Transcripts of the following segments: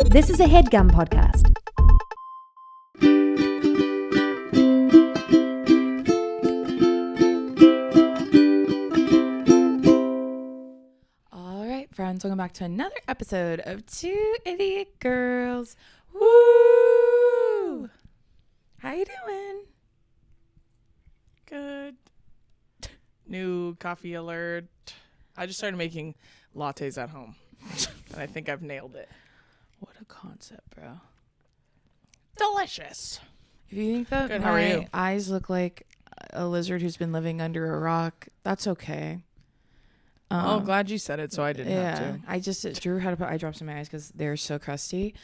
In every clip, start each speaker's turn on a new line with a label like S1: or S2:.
S1: This is a HeadGum podcast.
S2: All right, friends, welcome back to another episode of Two Idiot Girls. Woo! How you doing?
S3: Good. New coffee alert. I just started making lattes at home. And I think I've nailed it.
S2: What a concept, bro.
S3: Delicious.
S2: If you think that
S3: Good, how are
S2: my
S3: you?
S2: eyes look like a lizard who's been living under a rock, that's okay.
S3: Glad you said it so I didn't have to.
S2: Drew had to put eye drops in my eyes because they're so crusty.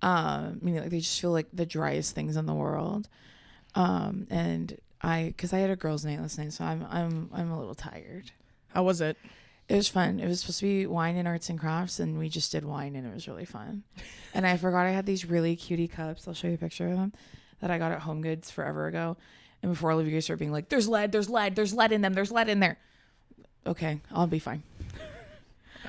S2: Meaning like they just feel like the driest things in the world. Because I had a girls' night last night, so I'm a little tired.
S3: How was it?
S2: It was fun. It was supposed to be wine and arts and crafts, and we just did wine, and it was really fun. And I forgot I had these really cutie cups. I'll show you a picture of them that I got at Home Goods forever ago. And before all of you guys start being like, there's lead in them, there's lead in there. Okay, I'll be fine.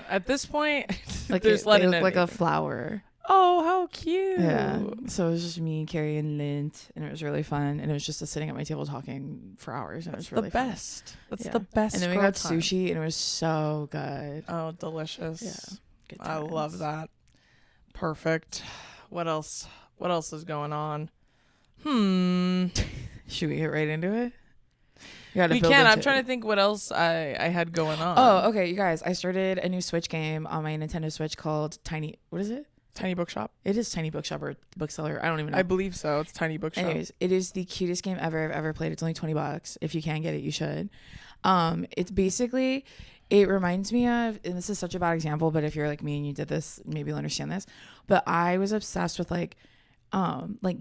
S3: At this point,
S2: Like
S3: there's lead
S2: they
S3: in
S2: look
S3: it.
S2: like a flower.
S3: Oh, how cute.
S2: Yeah. So it was just me carrying lint, and it was really fun. And it was just us sitting at my table talking for hours, and it was really
S3: the
S2: fun.
S3: best. That's
S2: Yeah.
S3: the best.
S2: And then we
S3: girl
S2: got
S3: time.
S2: sushi, and it was so good.
S3: Oh, delicious.
S2: Yeah. Good
S3: I
S2: times.
S3: love that. Perfect. What else? What else is going on?
S2: Should we get right into it? You
S3: We can. I'm trying to think what else I had going on.
S2: Oh, okay, you guys. I started a new Switch game on my Nintendo Switch called Tiny. What is it?
S3: Tiny Bookshop.
S2: It is Tiny Bookshop or Bookseller. I don't even know.
S3: I believe so. It's Tiny Bookshop.
S2: Anyways, it is the cutest game I've ever played. It's only $20. If you can get it, you should. It's basically, it reminds me of, and this is such a bad example, but if you're like me and you did this, maybe you'll understand this. But I was obsessed with like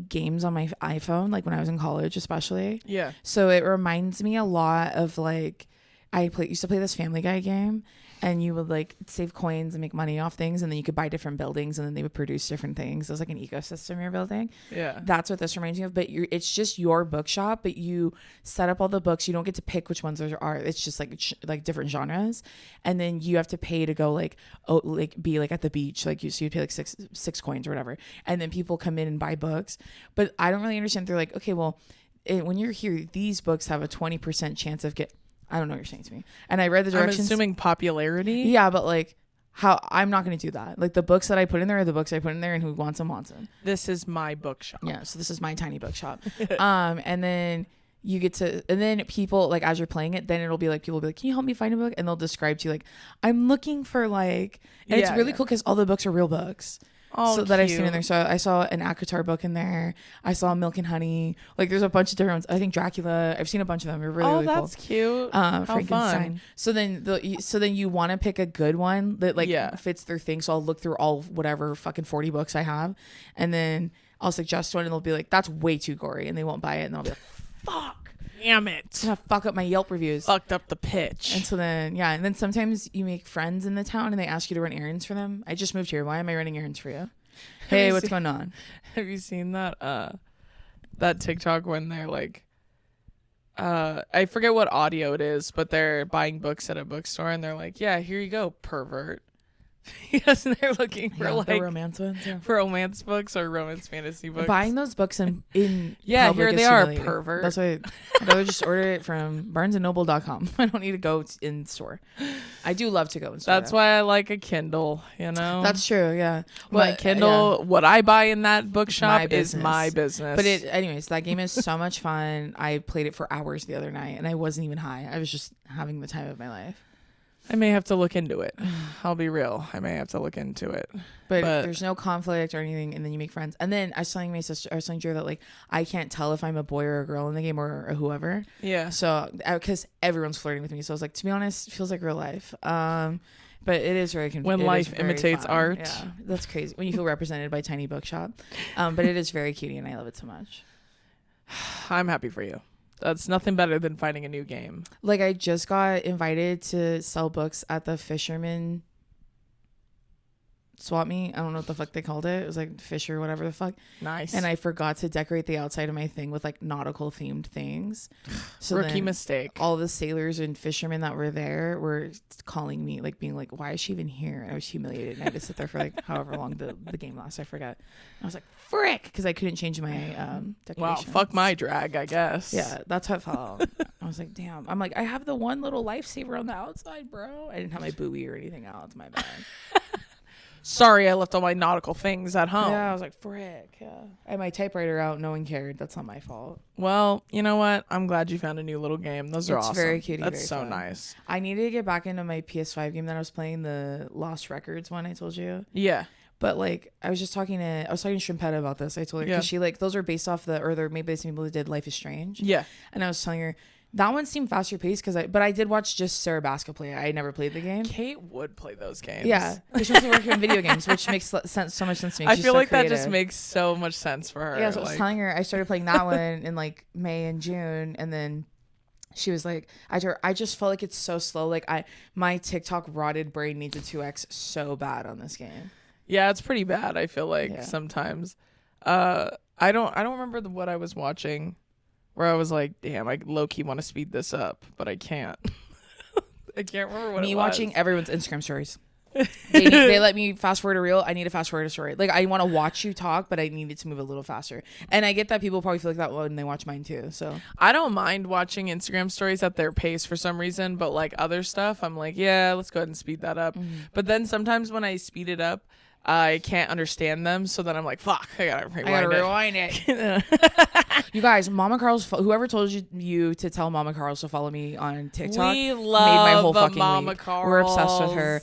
S2: games on my iPhone, like when I was in college, especially.
S3: Yeah.
S2: So it reminds me a lot of like, used to play this Family Guy game, and you would like save coins and make money off things, and then you could buy different buildings, and then they would produce different things. It was like an ecosystem you're building.
S3: Yeah.
S2: That's what this reminds me of. But it's just your bookshop, but you set up all the books. You don't get to pick which ones there are. It's just like different genres, and then you have to pay to go be like at the beach, like you'd pay like six coins or whatever, and then people come in and buy books. But I don't really understand. They're like, okay, well, when you're here, these books have a 20% chance of I don't know what you're saying to me. And I read the directions.
S3: I'm assuming popularity.
S2: Yeah, but like how I'm not going to do that. Like the books that I put in there are the books I put in there, and who wants them wants them.
S3: This is my bookshop.
S2: Yeah, so this is my tiny bookshop. And then you get to, and then people like as you're playing it, then it'll be like people will be like, can you help me find a book? And they'll describe to you like, I'm looking for like, and it's really cool because all the books are real books.
S3: Oh,
S2: that I've seen in there. So I saw an Akatar book in there. I saw Milk and Honey. Like there's a bunch of different ones. I think Dracula. I've seen a bunch of them. They're really, really cool.
S3: That's cute.
S2: How
S3: fun.
S2: So then you want to pick a good one that fits their thing. So I'll look through all whatever fucking 40 books I have, and then I'll suggest one, and they'll be like, "That's way too gory," and they won't buy it, and then I'll be like, "Fuck."
S3: Damn it.
S2: It's gonna fuck up my Yelp reviews.
S3: Fucked up the pitch.
S2: And so then sometimes you make friends in the town and they ask you to run errands for them. I just moved here. Why am I running errands for you? Hey, what's going on?
S3: Have you seen that TikTok when they're like, I forget what audio it is, but they're buying books at a bookstore and they're like, yeah, here you go, pervert. Yes, and they're looking for
S2: the romance ones. Yeah.
S3: for romance books or romance fantasy books.
S2: Buying those books in
S3: yeah,
S2: public
S3: here they
S2: is
S3: are,
S2: humiliating.
S3: pervert.
S2: That's why I'd rather just order it from barnesandnoble.com. I don't need to go in store. I do love to go in store.
S3: That's why I like a Kindle, you know?
S2: That's true, yeah.
S3: My Kindle, what I buy in that bookshop
S2: my
S3: is my business.
S2: But anyways, that game is so much fun. I played it for hours the other night, and I wasn't even high. I was just having the time of my life.
S3: I may have to look into it. I'll be real. I may have to look into it.
S2: But there's no conflict or anything, and then you make friends. And then I was telling Drew that like I can't tell if I'm a boy or a girl in the game or whoever.
S3: Yeah.
S2: So because everyone's flirting with me, so I was like, to be honest, it feels like real life. But it is very
S3: when life imitates art.
S2: Yeah, that's crazy. When you feel represented by Tiny Bookshop. But it is very cutie, and I love it so much.
S3: I'm happy for you. That's nothing better than finding a new game.
S2: Like I just got invited to sell books at the Fisherman swap meet. I don't know what the fuck they called it. It was like fish or whatever the fuck.
S3: Nice.
S2: And I forgot to decorate the outside of my thing with like nautical themed things. So
S3: Rookie
S2: then
S3: mistake.
S2: all the sailors and fishermen that were there were calling me, like being like, why is she even here? And I was humiliated. And I had to sit there for like however long the game lasts. I forgot. I was like, frick, because I couldn't change my decorations.
S3: Wow, fuck my drag, I guess.
S2: Yeah, that's how it felt. I was like, damn. I'm like, I have the one little lifesaver on the outside, bro. I didn't have my buoy or anything out. It's my bad.
S3: Sorry, I left all my nautical things at home.
S2: Yeah, I was like, frick. Yeah. I had my typewriter out. No one cared. That's not my fault.
S3: Well, you know what? I'm glad you found a new little game. Those are awesome.
S2: It's very cute.
S3: That's
S2: very
S3: so
S2: fun.
S3: nice.
S2: I needed to get back into my PS5 game that I was playing, the Lost Records one I told you.
S3: Yeah.
S2: But like, I was talking to Shrimpetta about this. I told her, because she like, those are based off they're made by the same people who did Life is Strange.
S3: Yeah.
S2: And I was telling her, that one seemed faster paced but I did watch just Sarah Baska play it. I never played the game.
S3: Kate would play those games.
S2: Yeah, because she wants to work in video games, which makes so much sense to me.
S3: I
S2: She's
S3: feel
S2: so
S3: like
S2: creative.
S3: that just makes so much sense for her.
S2: Yeah, so I was telling her I started playing that one in like May and June, and then she was like, I just felt like it's so slow. Like my TikTok rotted brain needs a 2x so bad on this game.
S3: Yeah, it's pretty bad. I feel like sometimes. I don't remember what I was watching. Where I was like, damn, I low-key want to speed this up, but I can't. I can't remember what it was.
S2: Me watching everyone's Instagram stories. They let me fast forward a reel. I need to fast forward a story. Like, I want to watch you talk, but I need it to move a little faster. And I get that people probably feel like that when they watch mine too. So
S3: I don't mind watching Instagram stories at their pace for some reason, but like other stuff, I'm like, yeah, let's go ahead and speed that up. But then sometimes when I speed it up, I can't understand them, so then I'm like, fuck, I gotta rewind
S2: it. You guys, Mama Carl's, whoever told you to tell Mama Carl's to follow me on TikTok,
S3: we
S2: made my whole
S3: love
S2: fucking
S3: Mama
S2: week.
S3: Carl's.
S2: We're obsessed with her.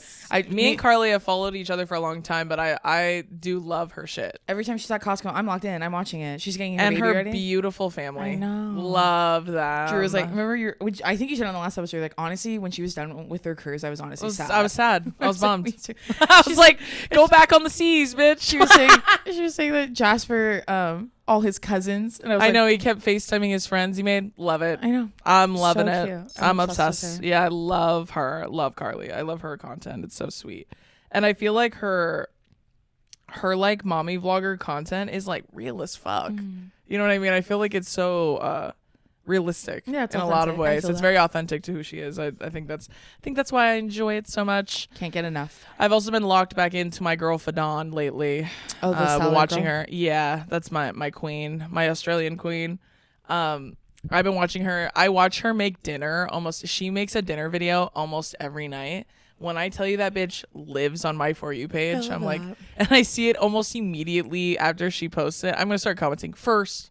S3: Me and Carly have followed each other for a long time, but I do love her shit.
S2: Every time she's at Costco, I'm locked in. I'm watching it. She's getting her
S3: and
S2: baby
S3: her
S2: ready.
S3: Beautiful family.
S2: I know.
S3: Love that.
S2: Drew was like, remember which I think you said on the last episode, like, honestly, when she was done with her cruise, I was honestly sad.
S3: I was sad. I was bummed.
S2: Me too.
S3: I was like, go back on the seas, bitch.
S2: She was saying that Jasper, all his cousins, and I
S3: know he kept FaceTiming his friends he made. Love it.
S2: I know.
S3: I'm loving
S2: So
S3: it.
S2: cute.
S3: I'm obsessed. Yeah, I love her. Love Carly. I love her content. It's so sweet. And I feel like her like mommy vlogger content is like real as fuck. You know what I mean? I feel like it's so realistic in
S2: it's
S3: a lot of
S2: authentic.
S3: ways. It's very authentic to who she is. I think that's why I enjoy it so much.
S2: Can't get enough.
S3: I've also been locked back into my girl Fadon lately.
S2: Oh, the salad
S3: watching
S2: girl?
S3: her. Yeah, that's my queen, my Australian queen. I've been watching her. I watch her make dinner she makes a dinner video almost every night. When I tell you that bitch lives on my For You page, I'm like, and I see it almost immediately after she posts it. I'm going to start commenting first.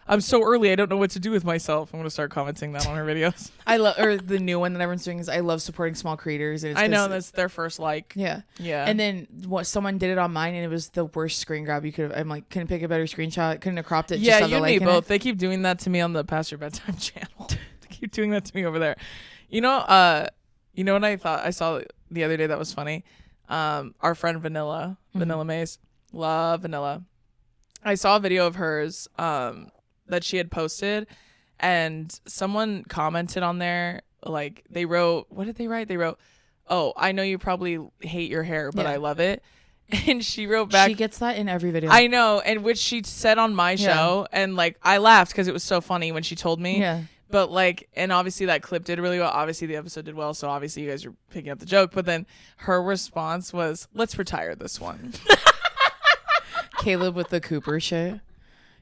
S3: I'm so early, I don't know what to do with myself. I'm going to start commenting that on her videos.
S2: I love, or the new one that everyone's doing is I love supporting small creators. And it's
S3: I know that's their first like.
S2: Yeah.
S3: Yeah.
S2: And then someone did it on mine and it was the worst screen grab you could have. I'm like, couldn't pick a better screenshot. Couldn't have cropped it.
S3: Yeah,
S2: just
S3: you and me
S2: like
S3: both. They keep doing that to me on the Past Your Bedtime channel. They keep doing that to me over there. You know what I thought I saw the other day that was funny? Our friend Vanilla Maze. Love Vanilla. I saw a video of hers that she had posted, and someone commented on there, like, they wrote, what did they write? They wrote, oh, I know you probably hate your hair, but I love it. And she wrote back,
S2: she gets that in every video.
S3: I know, and which she said on my show, and like I laughed because it was so funny when she told me.
S2: Yeah.
S3: But like, and obviously that clip did really well. Obviously the episode did well, so obviously you guys are picking up the joke. But then her response was, "Let's retire this one."
S2: Caleb with the Cooper shit.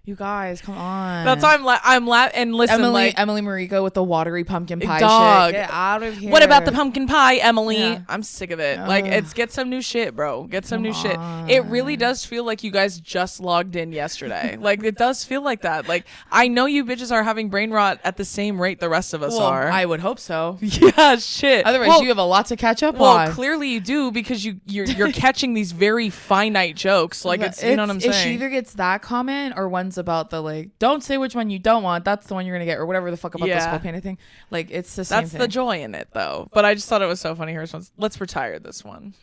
S2: You guys, come on.
S3: That's why I'm and listen,
S2: Emily Mariko with the watery pumpkin pie
S3: dog.
S2: shit. Get out of here.
S3: What about the pumpkin pie, Emily?
S2: Yeah.
S3: I'm sick of it. Like, get some new shit, bro. Get some new shit. It really does feel like you guys just logged in yesterday. Like, it does feel like that. Like, I know you bitches are having brain rot at the same rate the rest of us are.
S2: I would hope so.
S3: Yeah, shit.
S2: Otherwise, you have a lot to catch up on.
S3: Well, clearly you do, because you're catching these very finite jokes. Like, it's you know what I'm saying?
S2: She either gets that comment or one's about the, like, don't say which one you don't want. That's the one you're gonna get, or whatever the fuck about the skull painting thing. Like, it's the same
S3: That's
S2: thing.
S3: the joy in it, though. But I just thought it was so funny. Her response, "Let's retire this one."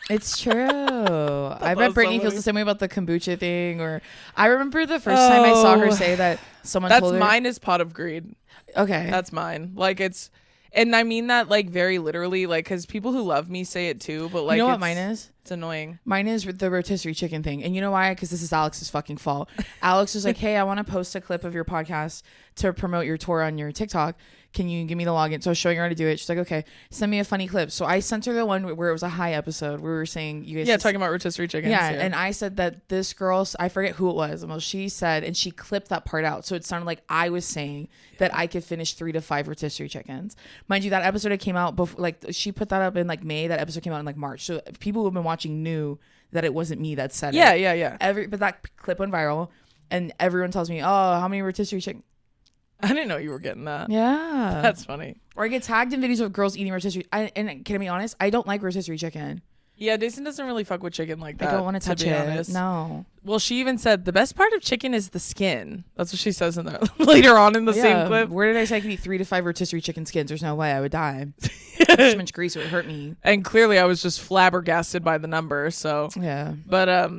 S2: It's true. I bet Brittany feels the same way about the kombucha thing. Or I remember the first time I saw her say that someone
S3: That's
S2: told her.
S3: mine is Pot of Greed.
S2: Okay.
S3: That's mine. Like, it's And I mean that like very literally, like, because people who love me say it too, but like,
S2: you know what mine is?
S3: It's annoying.
S2: Mine is the rotisserie chicken thing. And you know why? Because this is Alex's fucking fault. Alex was like, hey, I want to post a clip of your podcast to promote your tour on your TikTok. Can you give me the login? So I was showing her how to do it. She's like, okay, send me a funny clip. So I sent her the one where it was a high episode where we were saying, you guys.
S3: Talking about rotisserie chickens.
S2: Yeah. And I said that this girl, I forget who it was. Well, she said, and she clipped that part out. So it sounded like I was saying that I could finish 3 to 5 rotisserie chickens. Mind you, that episode came out before, like she put that up in like May. That episode came out in like March. So people who have been watching knew that it wasn't me that said it.
S3: Yeah.
S2: But that clip went viral and everyone tells me, oh, how many rotisserie chicken?
S3: I didn't know you were getting that.
S2: Yeah.
S3: That's funny.
S2: Or I get tagged in videos of girls eating rotisserie. And can I be honest? I don't like rotisserie chicken.
S3: Yeah, Jason doesn't really fuck with chicken like that.
S2: I don't want to touch
S3: be
S2: it.
S3: honest.
S2: No.
S3: Well, she even said the best part of chicken is the skin. That's what she says in there later on in the same clip.
S2: Where did I say I could eat 3 to 5 rotisserie chicken skins? There's no way I would die. Too much grease would hurt me.
S3: And clearly I was just flabbergasted by the number. So
S2: yeah.
S3: But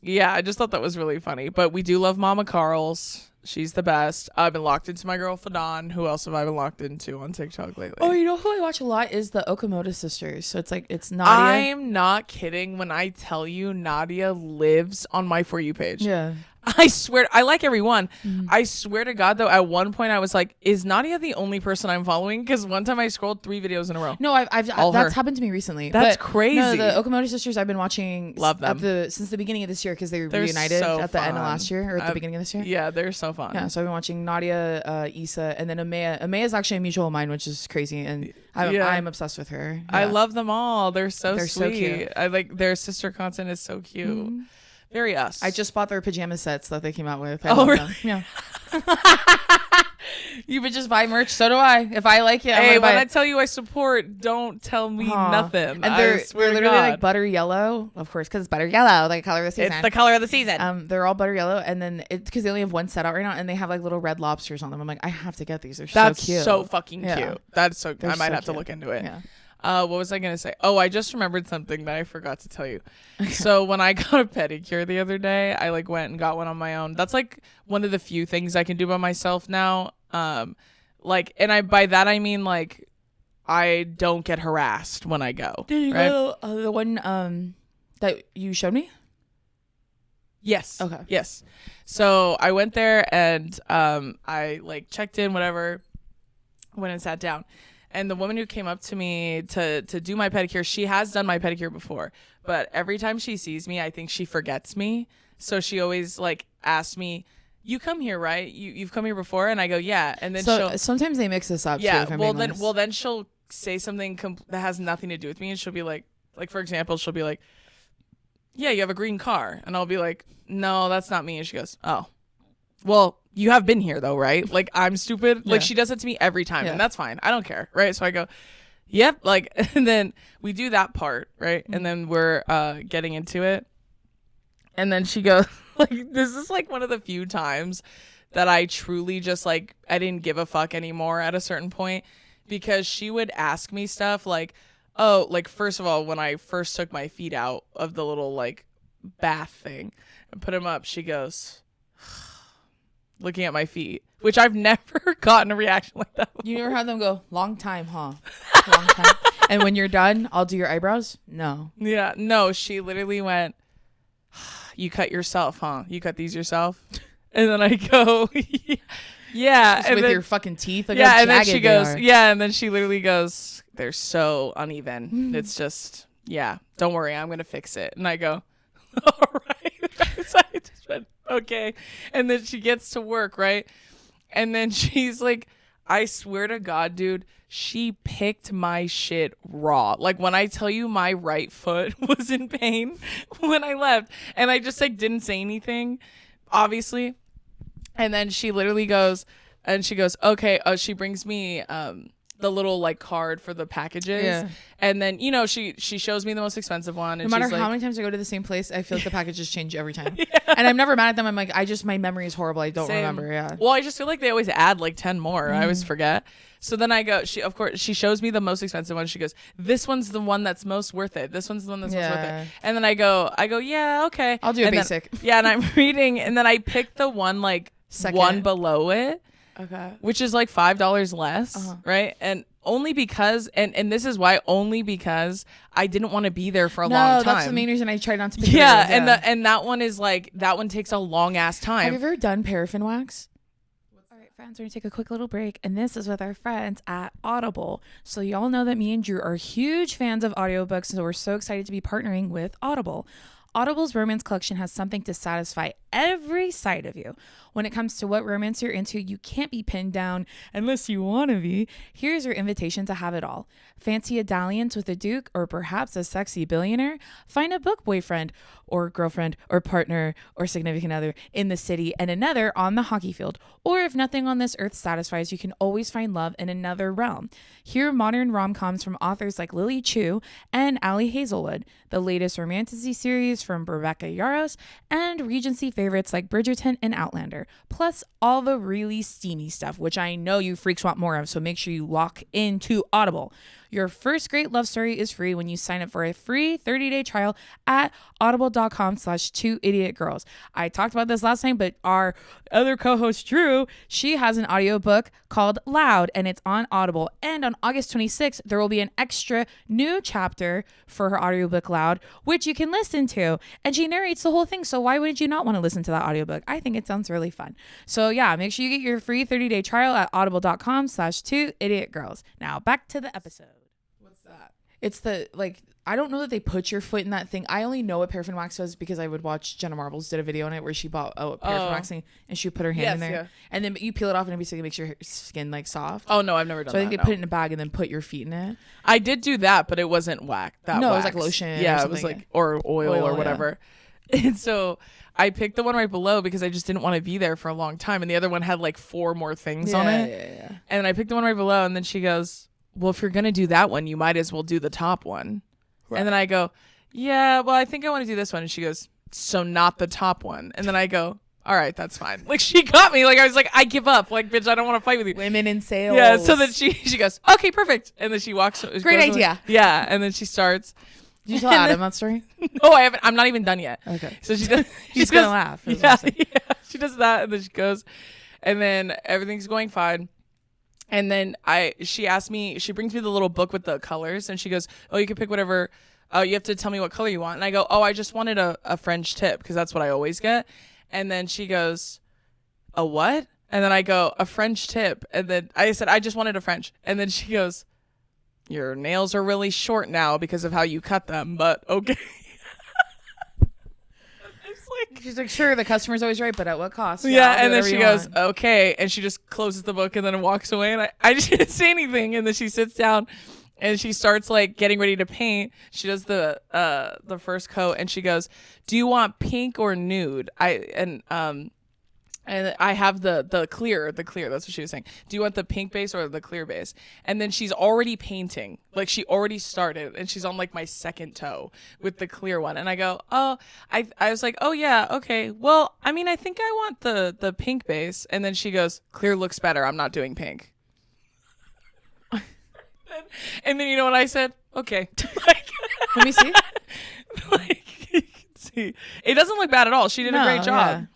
S3: yeah, I just thought that was really funny. But we do love Mama Carl's. She's the best. I've been locked into my girl Fadon. Who else have I been locked into on TikTok lately?
S2: Oh, you know who I watch a lot is the Okamoto sisters. So it's like it's Nadia.
S3: I'm not kidding when I tell you Nadia lives on my For You page.
S2: Yeah.
S3: I swear, I like everyone. I swear to God, though, at one point I was like, is Nadia the only person I'm following? Because one time I scrolled 3 videos in a row.
S2: No, that's happened to me recently.
S3: That's
S2: but
S3: crazy.
S2: No, the Okamoto sisters I've been watching.
S3: Love them.
S2: Since the beginning of this year because they
S3: They're
S2: reunited
S3: so
S2: at the end of
S3: fun.
S2: last year or at the beginning of this year.
S3: Yeah, they're so fun.
S2: Yeah, so I've been watching Nadia, Issa, and then Amaya. Amaya is actually a mutual of mine, which is crazy, and I'm obsessed with her. Yeah.
S3: I love them all. They're so
S2: They're so
S3: sweet.
S2: cute.
S3: I like their sister content is so cute.
S2: Mm-hmm.
S3: Very us.
S2: I just bought their pajama sets that they came out with. I
S3: Oh,
S2: love
S3: really?
S2: them. Yeah. You would just buy merch. So do I. If I like it,
S3: hey,
S2: I'm
S3: when
S2: buy
S3: I
S2: it.
S3: tell you I support, don't tell me nothing.
S2: And
S3: I swear
S2: they're
S3: to
S2: literally
S3: God.
S2: like butter yellow, of course, because it's butter yellow, like color of the season.
S3: It's the color of the season.
S2: They're all butter yellow, and then it's because they only have one set out right now, and they have like little red lobsters on them. I'm like, I have to get these. They're
S3: That's
S2: so cute.
S3: so fucking
S2: Yeah.
S3: cute. That's so.
S2: They're
S3: I might
S2: so
S3: have to
S2: cute.
S3: look into it.
S2: Yeah.
S3: What was I gonna say? Oh, I just remembered something that I forgot to tell you. So when I got a pedicure the other day, I like went and got one on my own. That's like one of the few things I can do by myself now. Like, and by that I mean like I don't get harassed when I go.
S2: Did you
S3: right?
S2: go the one that you showed me?
S3: Yes.
S2: Okay.
S3: Yes. So I went there and I like checked in, whatever, went and sat down. And the woman who came up to me to do my pedicure, she has done my pedicure before, but every time she sees me, I think she forgets me. So she always like asks me, "You come here, right? You've come here before?" And I go, "Yeah." And then
S2: sometimes they mix this up.
S3: yeah.
S2: Too, if I'm
S3: Well
S2: being honest.
S3: then she'll say something that has nothing to do with me, and she'll be like for example, she'll be like, "Yeah, you have a green car," and I'll be like, "No, that's not me." And she goes, "Oh, well, you have been here though, right?" Like I'm stupid.
S2: Yeah.
S3: Like she does it to me every time,
S2: Yeah.
S3: and that's fine. I don't care, right? So I go, "Yep." Like, and then we do that part, right? And then we're getting into it, and then she goes, like, this is like one of the few times that I truly just like I didn't give a fuck anymore at a certain point, because she would ask me stuff like, oh, like first of all, when I first took my feet out of the little like bath thing and put them up, she goes, looking at my feet, which I've never gotten a reaction like that before.
S2: You never had them go, long time, huh? Long time. And when you're done, I'll do your eyebrows? No.
S3: Yeah, no, she literally went, "You cut yourself, huh? You cut these yourself?" And then I go, "Yeah."
S2: Just
S3: and
S2: with
S3: then,
S2: your fucking teeth? Like
S3: yeah,
S2: how
S3: and then she
S2: jagged they
S3: goes,
S2: are.
S3: "Yeah," and then she literally goes, "They're so uneven. It's just, yeah, don't worry, I'm gonna fix it." And I go, "All right." So I just went, "Okay." And then she gets to work, right? And then she's like, I swear to God, dude, she picked my shit raw. Like when I tell you my right foot was in pain when I left, and I just like didn't say anything, obviously. And then she literally goes, and she goes, "Okay." She brings me the little like card for the packages,
S2: Yeah.
S3: and then she shows me the most expensive one.
S2: No
S3: And
S2: matter
S3: she's
S2: how
S3: like,
S2: many times I go to the same place, I feel like the packages change every time. And I'm never mad at them. I'm like, my memory is horrible. I don't
S3: Same.
S2: remember. Yeah.
S3: Well, I just feel like they always add like 10 more. I always forget. So then I go, she shows me the most expensive one. She goes, "This one's the one that's most worth it. This one's the one that's most worth
S2: Yeah.
S3: it." And then I go, "Yeah, okay.
S2: I'll do a
S3: And then-
S2: basic.
S3: yeah. And I'm reading, and then I pick the one like
S2: Second.
S3: one below it,
S2: Okay.
S3: which is like $5 less.
S2: Uh-huh.
S3: Right. And only because, and this is why, only because I didn't want to be there for a long time.
S2: No, that's the main reason I tried not to pick
S3: yeah,
S2: videos,
S3: and that one is like, that one takes a long ass time.
S2: Have you ever done paraffin wax? All right, friends, we're going to take a quick little break, and this is with our friends at Audible. So y'all know that me and Drew are huge fans of audiobooks, so we're so excited to be partnering with Audible. Audible's romance collection has something to satisfy every side of you. When it comes to what romance you're into, you can't be pinned down unless you want to be. Here's your invitation to have it all. Fancy a dalliance with a duke or perhaps a sexy billionaire? Find a book boyfriend or girlfriend or partner or significant other in the city and another on the hockey field. Or if nothing on this earth satisfies, you can always find love in another realm. Hear modern rom-coms from authors like Lily Chu and Allie Hazelwood, the latest romantasy series from Rebecca Yarros, and Regency favorites like Bridgerton and Outlander, plus all the really steamy stuff, which I know you freaks want more of, so make sure you lock into Audible. Your first great love story is free when you sign up for a free 30-day trial at audible.com/2idiotgirls. I talked about this last time, but our other co-host Drew, she has an audiobook called Loud, and it's on Audible. And on August 26th, there will be an extra new chapter for her audiobook Loud, which you can listen to. And she narrates the whole thing, so why wouldn't you not want to listen to that audiobook? I think it sounds really fun. So yeah, make sure you get your free 30-day trial at audible.com/2idiotgirls. Now back to the episode. It's the, like, I don't know that they put your foot in that thing. I only know what paraffin wax was because I would watch Jenna Marbles did a video on it where she bought paraffin waxing and she would put her hand in there. Yeah. And then you peel it off and it basically makes your skin like soft.
S3: Oh, no, I've never done that.
S2: So I think they put it in a bag and then put your feet in it.
S3: I did do that, but it wasn't wax. No,
S2: it was like lotion.
S3: Yeah, it was like, or oil or whatever. Yeah. And so I picked the one right below because I just didn't want to be there for a long time. And the other one had like 4 more things on it. Yeah. And I picked the one right below and then she goes, well, if you're going to do that one, you might as well do the top one. Right. And then I go, yeah, well, I think I want to do this one. And she goes, so not the top one. And then I go, all right, that's fine. Like, she got me. Like, I was like, I give up. Like, bitch, I don't want to fight with you.
S2: Women in sales.
S3: Yeah. So then she goes, okay, perfect. And then she walks.
S2: Great idea.
S3: Away. Yeah. And then she starts.
S2: Did you tell Adam that story?
S3: No, I haven't. I'm not even done yet.
S2: Okay.
S3: So she does.
S2: She's going to laugh.
S3: Yeah. She does that. And then she goes. And then everything's going fine. And then she asked me, she brings me the little book with the colors and she goes, oh, you can pick whatever, you have to tell me what color you want. And I go, oh, I just wanted a French tip because that's what I always get. And then she goes, a what? And then I go, a French tip. And then I said, I just wanted a French. And then she goes, your nails are really short now because of how you cut them, but okay.
S2: She's like, sure, the customer's always right, but at what cost?
S3: Yeah, and then she goes, okay, and she just closes the book and then walks away, and I just didn't say anything, and then she sits down and she starts like getting ready to paint. She does the first coat and she goes, do you want pink or nude? And I have the clear, that's what she was saying. Do you want the pink base or the clear base? And then she's already painting. Like, she already started, and she's on, like, my second toe with the clear one. And I go, oh, I was like, oh, yeah, okay. Well, I mean, I think I want the pink base. And then she goes, clear looks better. I'm not doing pink. And then you know what I said? Okay. Like,
S2: let me see.
S3: Like, you can see. It doesn't look bad at all. She did a great job. Yeah.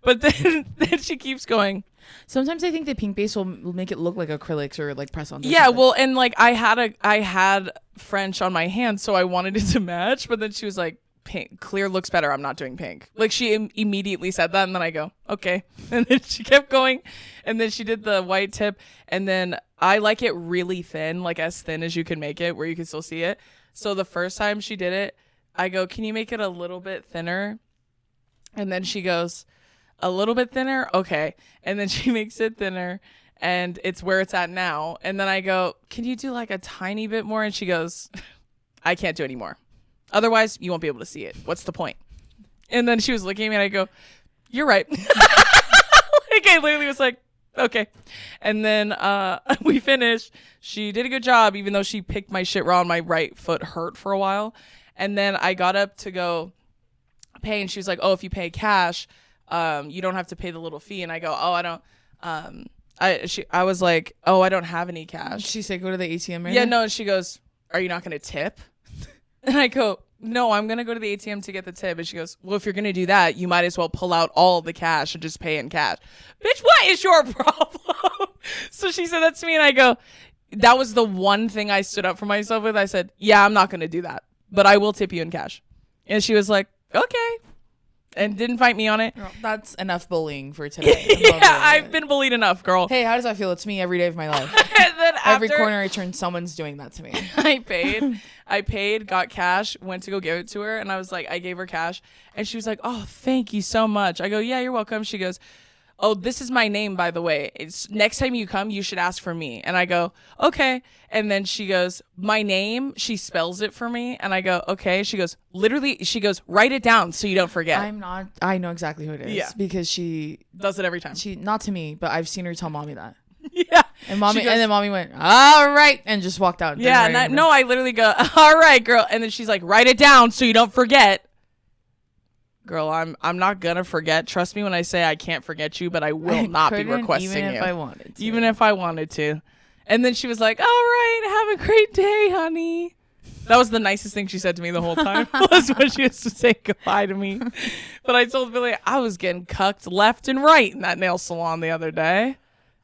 S3: But then she keeps going.
S2: Sometimes I think the pink base will make it look like acrylics or like press on.
S3: Yeah, well, and like I had French on my hand, so I wanted it to match. But then she was like, "Pink, clear looks better. I'm not doing pink." Like, she immediately said that, and then I go, "Okay." And then she kept going, and then she did the white tip, and then I like it really thin, like as thin as you can make it, where you can still see it. So the first time she did it, I go, "Can you make it a little bit thinner?" And then she goes, a little bit thinner? Okay. And then she makes it thinner and it's where it's at now. And then I go, can you do like a tiny bit more? And she goes, I can't do any more. Otherwise, you won't be able to see it. What's the point? And then she was looking at me and I go, you're right. Like, I literally was like, okay. And then we finished. She did a good job, even though she picked my shit raw and my right foot hurt for a while. And then I got up to go pay and she was like, oh, if you pay cash, you don't have to pay the little fee. And I go, oh, I don't, I was like, oh, I don't have any cash.
S2: She said, go to the ATM right
S3: Yeah,
S2: now?
S3: no. And she goes, are you not going to tip? And I go, no, I'm going to go to the ATM to get the tip. And she goes, well, if you're going to do that, you might as well pull out all the cash and just pay in cash. Bitch, what is your problem? So she said that to me and I go, that was the one thing I stood up for myself with. I said, yeah, I'm not going to do that, but I will tip you in cash. And she was like, okay. And didn't fight me on it.
S2: Girl, that's enough bullying for today.
S3: Yeah, I've been bullied enough, girl.
S2: Hey, how does that feel? It's me every day of my life.
S3: And then
S2: Every corner I turn, someone's doing that to me.
S3: I paid, got cash, went to go give it to her. And I was like, I gave her cash. And she was like, oh, thank you so much. I go, yeah, you're welcome. She goes, oh, this is my name, by the way. It's next time you come, you should ask for me. And I go, okay. And then she goes, my name, she spells it for me. And I go, okay. She goes, literally, she goes, write it down so you don't forget.
S2: I know exactly who it is.
S3: Yeah.
S2: Because she
S3: does it every time.
S2: Not to me, but I've seen her tell mommy that.
S3: Yeah.
S2: And then mommy went, all right. And just walked out.
S3: Yeah. I literally go, all right, girl. And then she's like, write it down so you don't forget. Girl, I'm not gonna forget. Trust me when I say I can't forget you, but I will not be requesting you.
S2: Even if I wanted to.
S3: Even if I wanted to. And then she was like, all right, have a great day, honey. That was the nicest thing she said to me the whole time, was when she was to say goodbye to me. But I told Billy I was getting cucked left and right in that nail salon the other day.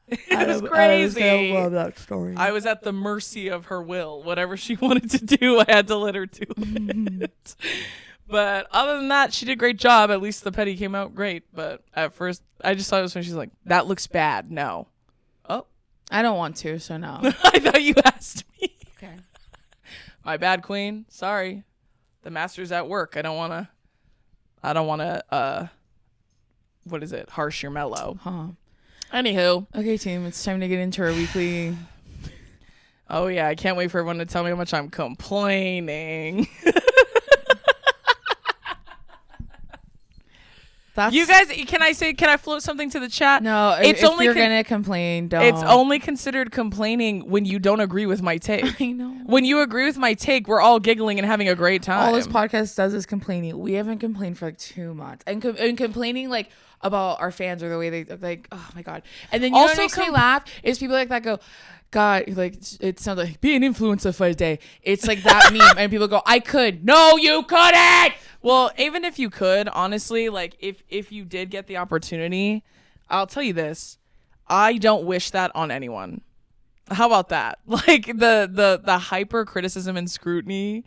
S3: It was crazy.
S2: I love that story.
S3: I was at the mercy of her will. Whatever she wanted to do, I had to let her do it. But other than that, she did a great job. At least the pedi came out great. But at first, I just thought it was when she's like, that looks bad. No. Oh.
S2: I don't want to, so no.
S3: I thought you asked me.
S2: Okay.
S3: My bad, queen. Sorry. The master's at work. I don't want to, what is it? Harsh your mellow.
S2: Huh.
S3: Anywho.
S2: Okay, team. It's time to get into our weekly.
S3: Oh, yeah. I can't wait for everyone to tell me how much I'm complaining. You guys, can I float something to the chat?
S2: No, if you're gonna complain, don't.
S3: It's only considered complaining when you don't agree with my take.
S2: I know.
S3: When you agree with my take, we're all giggling and having a great time.
S2: All this podcast does is complaining. We haven't complained for like 2 months, and complaining like about our fans or the way they like. Oh my god! And then also what makes me laugh is people like that go, God, like it sounds like be an influencer for a day. It's like that meme, and people go, I could. No, you couldn't.
S3: Well, even if you could, honestly, like if you did get the opportunity, I'll tell you this. I don't wish that on anyone. How about that? Like the hyper criticism and scrutiny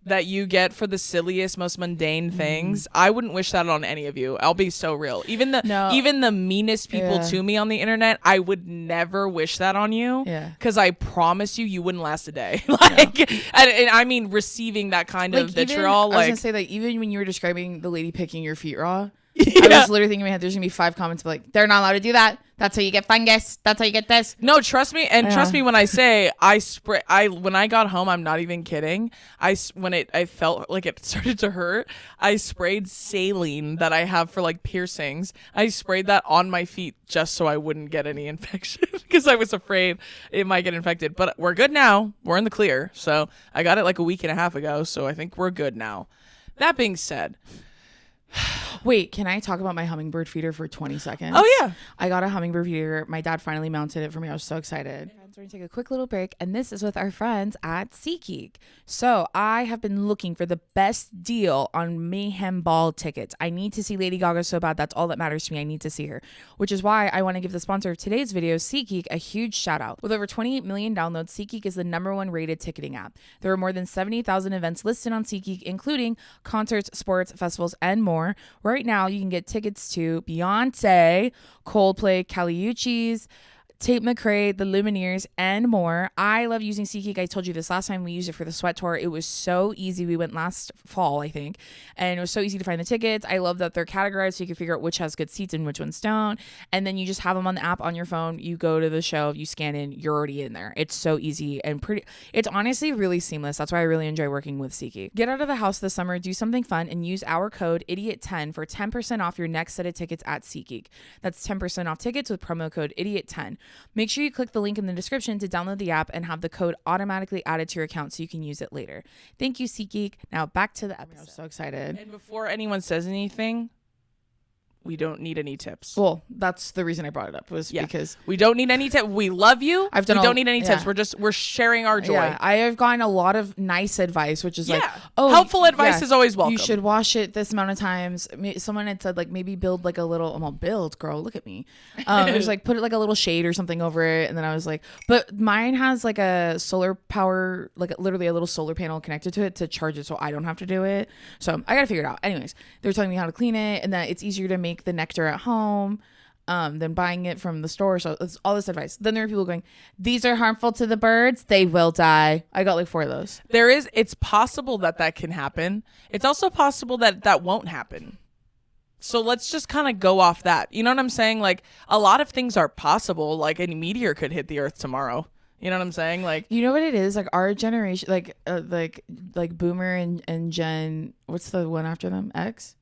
S3: that you get for the silliest, most mundane things. I wouldn't wish that on any of you. I'll be so real. Even the meanest people to me on the internet, I would never wish that on you. Yeah. Because I promise you wouldn't last a day. And I mean, receiving that kind of vitriol.
S2: I was gonna say that even when you were describing the lady picking your feet raw, I was literally thinking in my head, there's gonna be 5 comments like, they're not allowed to do that. That's how you get fungus. That's how you get this.
S3: No, trust me. And trust me when I say when I got home, I'm not even kidding. I felt like it started to hurt. I sprayed saline that I have for like piercings. I sprayed that on my feet just so I wouldn't get any infection because I was afraid it might get infected. But we're good now. We're in the clear. So I got it like a week and a half ago. So I think we're good now. That being said.
S2: Wait, can I talk about my hummingbird feeder for 20 seconds?
S3: Oh, yeah.
S2: I got a hummingbird feeder. My dad finally mounted it for me. I was so excited. We're going to take a quick little break, and this is with our friends at SeatGeek. So I have been looking for the best deal on Mayhem Ball tickets. I need to see Lady Gaga so bad. That's all that matters to me. I need to see her, which is why I want to give the sponsor of today's video, SeatGeek, a huge shout out. With over 28 million downloads, SeatGeek is the #1 rated ticketing app. There are more than 70,000 events listed on SeatGeek, including concerts, sports, festivals, and more. Right now, you can get tickets to Beyonce, Coldplay, Kali Uchis, Tate McRae, the Lumineers, and more. I love using SeatGeek. I told you this last time we used it for the sweat tour. It was so easy. We went last fall, I think, and it was so easy to find the tickets. I love that they're categorized so you can figure out which has good seats and which ones don't. And then you just have them on the app on your phone. You go to the show, you scan in, you're already in there. It's so easy and pretty. It's honestly really seamless. That's why I really enjoy working with SeatGeek. Get out of the house this summer, do something fun, and use our code IDIOT10 for 10% off your next set of tickets at SeatGeek. That's 10% off tickets with promo code IDIOT10. Make sure you click the link in the description to download the app and have the code automatically added to your account so you can use it later. Thank you, SeatGeek. Now back to the episode. I'm so excited.
S3: And before anyone says anything, We don't need any tips.
S2: Well, that's the reason I brought it up was because
S3: we don't need any tips. We love you. We don't need any tips. We're sharing our joy.
S2: Yeah, I have gotten a lot of nice advice, which is like,
S3: helpful advice is always welcome.
S2: You should wash it this amount of times. Someone had said like maybe build like a little. I'm gonna build, girl. Look at me. It was like put it like a little shade or something over it, and then I was like, but mine has like a solar power, like literally a little solar panel connected to it to charge it, so I don't have to do it. So I gotta figure it out. Anyways, they're telling me how to clean it and that it's easier to make the nectar at home than buying it from the store. So it's all this advice. Then there are people going, these are harmful to the birds. They will die. I got like 4 of those.
S3: It's possible that can happen. It's also possible that won't happen. So let's just kind of go off that. You know what I'm saying? Like a lot of things are possible. Like a meteor could hit the earth tomorrow. You know what I'm saying? Like,
S2: you know what it is? Like our generation, like Boomer and Gen, what's the one after them? X?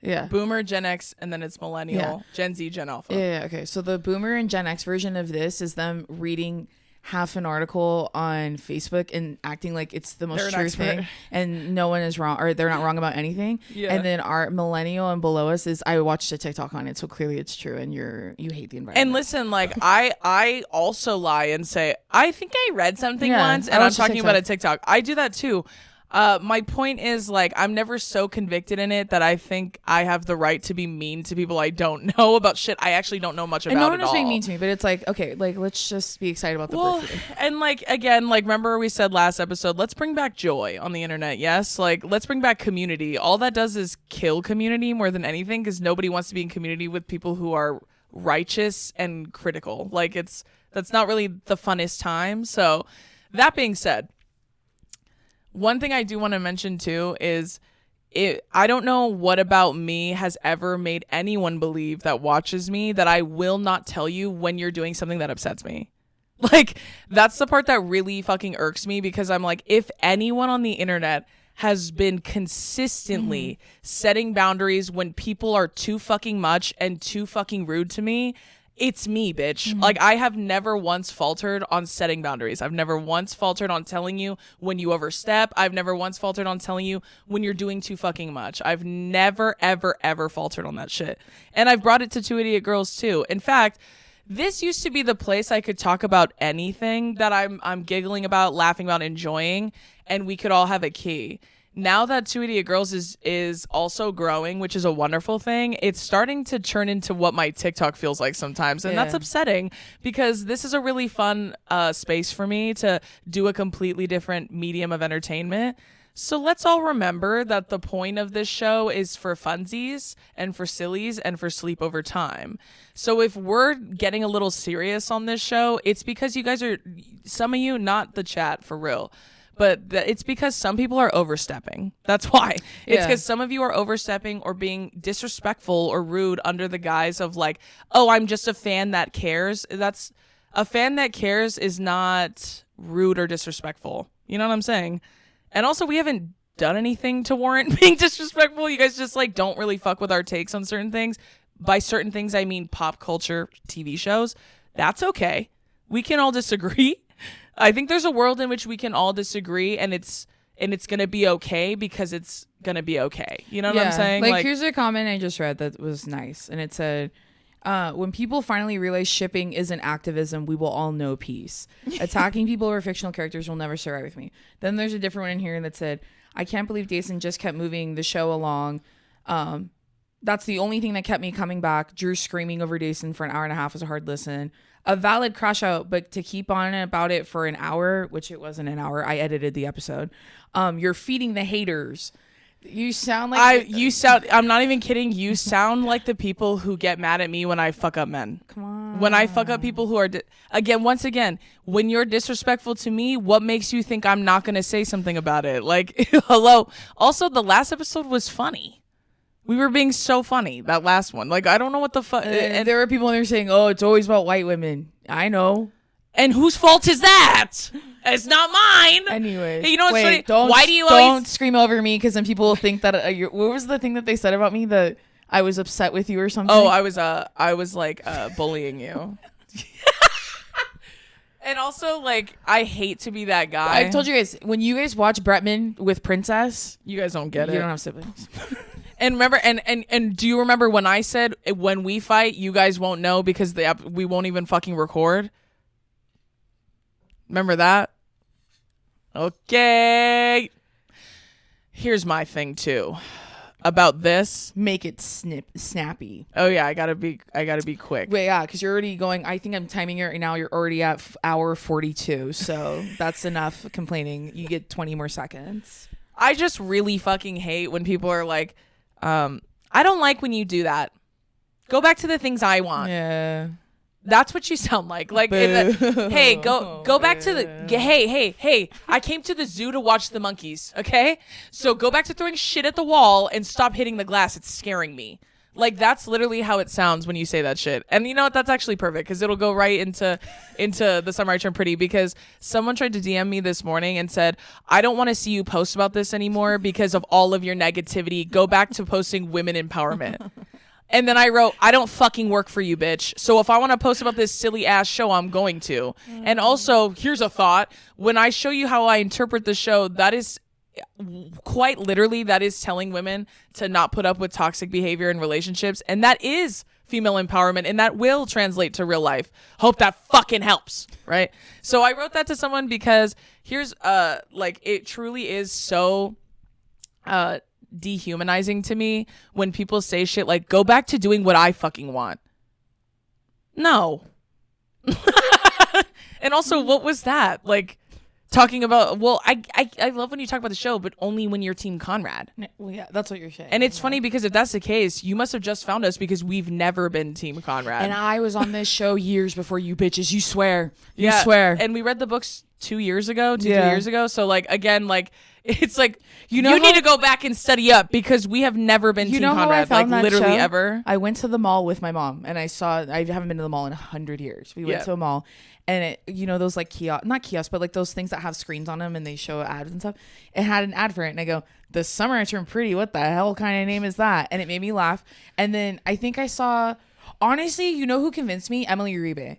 S2: Yeah.
S3: Boomer, Gen X, and then it's Millennial, Gen Z, Gen Alpha.
S2: Yeah. Okay. So the Boomer and Gen X version of this is them reading half an article on Facebook and acting like it's the most true thing, and no one is wrong, or they're not wrong about anything. Yeah. And then our Millennial and below us is, I watched a TikTok on it, so clearly it's true, and you hate the environment.
S3: And listen, like I also lie and say I think I read something once, and I'm talking about a TikTok. I do that too. My point is, like, I'm never so convicted in it that I think I have the right to be mean to people I don't know about shit I actually don't know much about.
S2: And no one is being mean to me, but it's like, okay, like, let's just be excited about the birthday.
S3: And like, again, like, remember we said last episode, let's bring back joy on the internet. Yes, like, let's bring back community. All that does is kill community more than anything, because nobody wants to be in community with people who are righteous and critical. Like, that's not really the funnest time. So that being said, one thing I do want to mention too is I don't know what about me has ever made anyone believe that watches me that I will not tell you when you're doing something that upsets me. Like, that's the part that really fucking irks me, because I'm like, if anyone on the internet has been consistently setting boundaries when people are too fucking much and too fucking rude to me, it's me, bitch. Like, I have never once faltered on setting boundaries. I've never once faltered on telling you when you overstep. I've never once faltered on telling you when you're doing too fucking much. I've never, ever, ever faltered on that shit. And I've brought it to Two Idiot Girls too. In fact, this used to be the place I could talk about anything that I'm giggling about, laughing about, enjoying, and we could all have a key. Now that Two Idiot Girls is also growing, which is a wonderful thing, it's starting to turn into what my TikTok feels like sometimes. And that's upsetting, because this is a really fun space for me to do a completely different medium of entertainment. So let's all remember that the point of this show is for funsies and for sillies and for sleepover time. So if we're getting a little serious on this show, it's because you guys are, some of you, not the chat for real, but it's because some people are overstepping. That's why. It's because some of you are overstepping or being disrespectful or rude under the guise of like, oh, I'm just a fan that cares. That's a fan that cares is not rude or disrespectful. You know what I'm saying? And also, we haven't done anything to warrant being disrespectful. You guys just like don't really fuck with our takes on certain things. By certain things, I mean pop culture, TV shows. That's okay. We can all disagree. I think there's a world in which we can all disagree, and it's gonna be okay, because it's gonna be okay. You know what I'm saying?
S2: Like, here's a comment I just read that was nice, and it said, when people finally realize shipping isn't activism, we will all know peace. Attacking people over fictional characters will never sit right with me. Then there's a different one in here that said, I can't believe Jason just kept moving the show along. That's the only thing that kept me coming back. Drew screaming over Jason for an hour and a half was a hard listen. A valid crash out, but to keep on about it for an hour, which it wasn't an hour, I edited the episode. You're feeding the haters. You sound like
S3: I'm not even kidding. You sound like the people who get mad at me when I fuck up men.
S2: Come on.
S3: When I fuck up people who are once again, when you're disrespectful to me, what makes you think I'm not going to say something about it? Like, hello. Also, the last episode was funny. We were being so funny, that last one. Like, I don't know what the fuck.
S2: And there were people in there saying, oh, it's always about white women. I know.
S3: And whose fault is that? It's not mine.
S2: Anyway.
S3: Hey, you know what's funny?
S2: Why do you don't scream over me, because then people will think that what was the thing that they said about me, that I was upset with you or something?
S3: Oh, I was like bullying you. And also, like, I hate to be that guy.
S2: I told you guys, when you guys watch Bretman with Princess,
S3: you guys don't get it.
S2: You don't have siblings.
S3: And remember, and do you remember when I said when we fight, you guys won't know because we won't even fucking record? Remember that? Okay. Here's my thing too about this.
S2: Make it snappy.
S3: Oh yeah, I gotta be quick.
S2: Wait, yeah, because you're already going. I think I'm timing it right now. You're already at hour 42, so that's enough complaining. You get 20 more seconds.
S3: I just really fucking hate when people are like, I don't like when you do that. Go back to the things I want.
S2: Yeah.
S3: That's what you sound like. Like, hey, go back to the. Hey! I came to the zoo to watch the monkeys. Okay, so go back to throwing shit at the wall and stop hitting the glass. It's scaring me. Like, that's literally how it sounds when you say that shit. And you know what? That's actually perfect because it'll go right into the Summer I Turned Pretty, because someone tried to DM me this morning and said, I don't want to see you post about this anymore because of all of your negativity. Go back to posting women empowerment. And then I wrote, I don't fucking work for you, bitch. So if I want to post about this silly ass show, I'm going to. And also, here's a thought. When I show you how I interpret the show, that is quite literally, that is telling women to not put up with toxic behavior in relationships. And that is female empowerment, and that will translate to real life. Hope that fucking helps, right? So I wrote that to someone because here's like, it truly is so dehumanizing to me when people say shit like, go back to doing what I fucking want. No. And also, what was that? Like, talking about, well, I love when you talk about the show, but only when you're Team Conrad.
S2: Well, yeah, that's what you're saying.
S3: And it's funny because if that's the case, you must have just found us because we've never been Team Conrad.
S2: And I was on this show years before you bitches. You swear. You
S3: Yeah,
S2: swear.
S3: And we read the books 2 years ago, 3 years ago. So, like, again, like, it's like, you need to go back and study up because we have never been Team Conrad, like, literally ever.
S2: I went to the mall with my mom, and I haven't been to the mall in 100 years. We went to a mall, and it, you know, those like not kiosks, but like those things that have screens on them and they show ads and stuff. It had an ad for it, and I go, "The Summer I Turned Pretty. What the hell kind of name is that?" And it made me laugh. And then I think I saw, honestly, you know who convinced me? Emily Uribe.